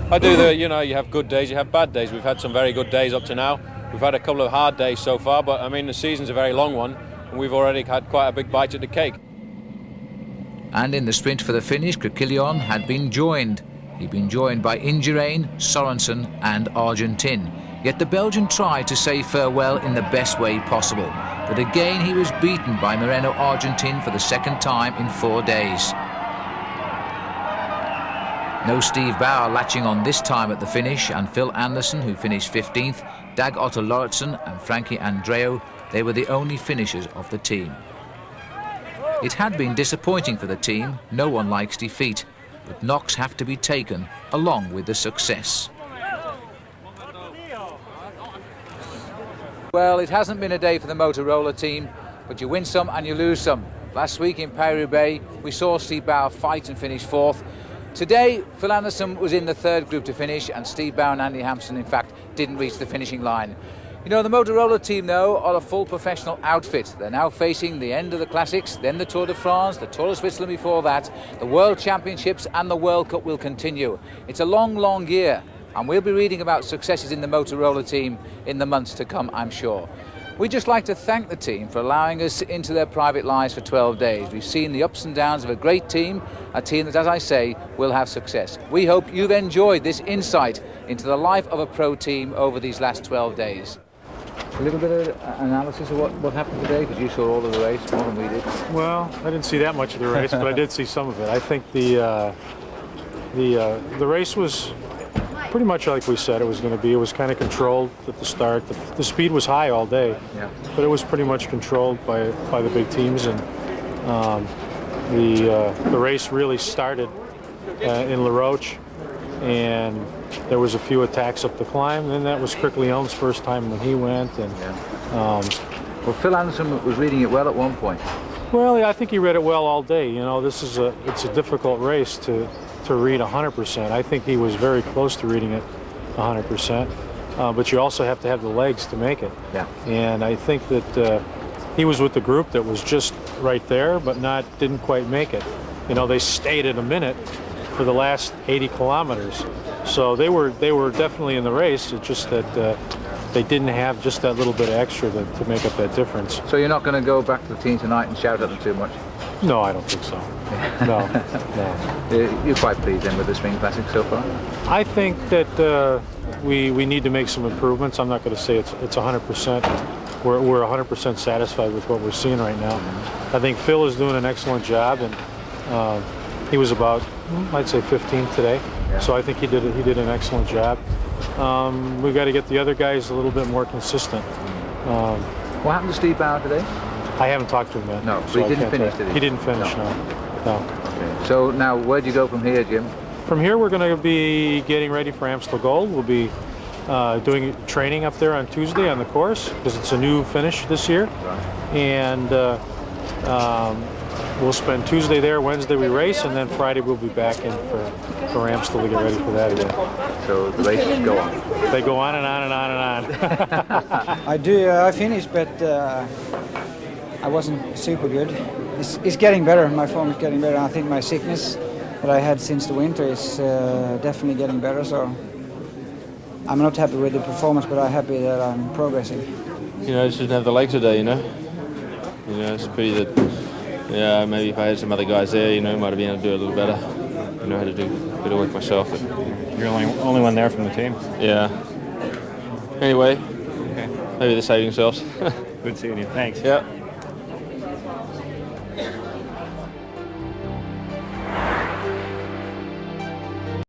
S18: I do. You know, you have good days, you have bad days. We've had some very good days up to now. We've had a couple of hard days so far, but I mean the season's a very long one. and we've already had quite a big bite at the cake.
S9: And in the sprint for the finish, Krakilian had been joined. He'd been joined by Indurain, Sorensen and Argentin. Yet the Belgian tried to say farewell in the best way possible. But again he was beaten by Moreno Argentin for the second time in 4 days. No Steve Bauer latching on this time at the finish, and Phil Anderson, who finished 15th, Dag Otto Lauritsen and Frankie Andreu, they were the only finishers of the team. It had been disappointing for the team. No one likes defeat, but knocks have to be taken along with the success.
S1: Well, it hasn't been a day for the Motorola team, but you win some and you lose some. Last week in Paris Roubaix, we saw Steve Bauer fight and finish 4th. Today, Phil Anderson was in the 3rd group to finish, and Steve Bauer and Andy Hampson, in fact, didn't reach the finishing line. You know, the Motorola team, though, are a full professional outfit. They're now facing the end of the Classics, then the Tour de France, the Tour of Switzerland before that, the World Championships and the World Cup will continue. It's a long, long year, and we'll be reading about successes in the Motorola team in the months to come, I'm sure. We'd just like to thank the team for allowing us into their private lives for 12 days. We've seen the ups and downs of a great team, a team that, as I say, will have success. We hope you've enjoyed this insight into the life of a pro team over these last 12 days. A little bit of analysis of what happened today, because you saw all of the race more than we did.
S7: Well, I didn't see that much of the race, but I did see some of it. I think the race was pretty much like we said it was going to be. It was kind of controlled at the start. The speed was high all day, yeah, but it was pretty much controlled by the big teams, and the race really started in La Roche, and there was a few attacks up the climb. Then that was Krakilian's first time when he went, and
S1: well, Phil Anderson was reading it well at one point.
S7: Well, I think he read it well all day. You know, it's a difficult race to read 100%. I think he was very close to reading it 100%, but you also have to have the legs to make it.
S1: Yeah.
S7: And I think that he was with the group that was just right there, but didn't quite make it. You know, they stayed at a minute for the last 80 kilometers, so they were definitely in the race. It's just that they didn't have just that little bit of extra to make up that difference.
S1: So you're not going to go back to the team tonight and shout at them too much?
S7: No, I don't think so. No, no.
S1: You're quite pleased then with the Spring Classic so far?
S7: I think that we need to make some improvements. I'm not going to say it's 100%. We're 100% satisfied with what we're seeing right now. I think Phil is doing an excellent job, and he was about, I'd say, 15th today. Yeah. So I think he did an excellent job. We've got to get the other guys a little bit more consistent.
S1: What happened to Steve Bauer today?
S7: I haven't talked to him yet.
S1: No, so he didn't finish, did he?
S7: He didn't finish, no.
S1: Okay. So now, where do you go from here, Jim?
S7: From here, we're going to be getting ready for Amstel Gold. We'll be doing training up there on Tuesday on the course, because it's a new finish this year.
S1: Right.
S7: And we'll spend Tuesday there, Wednesday we race, and then Friday we'll be back in for Amstel to get ready for that again.
S1: So the races go on?
S7: They go on and on and on and on.
S15: I finished, but I wasn't super good. It's getting better. My form is getting better. I think my sickness that I had since the winter is definitely getting better. So I'm not happy with the performance, but I'm happy that I'm progressing.
S8: You know, I just didn't have the legs today. You know, it's a pity that. Yeah, maybe if I had some other guys there, you know, might have been able to do it a little better. You know, how to do a bit of work myself. But
S21: you're the only one there from the team.
S8: Yeah. Anyway, maybe they're saving themselves.
S21: Good seeing you. Thanks.
S8: Yeah.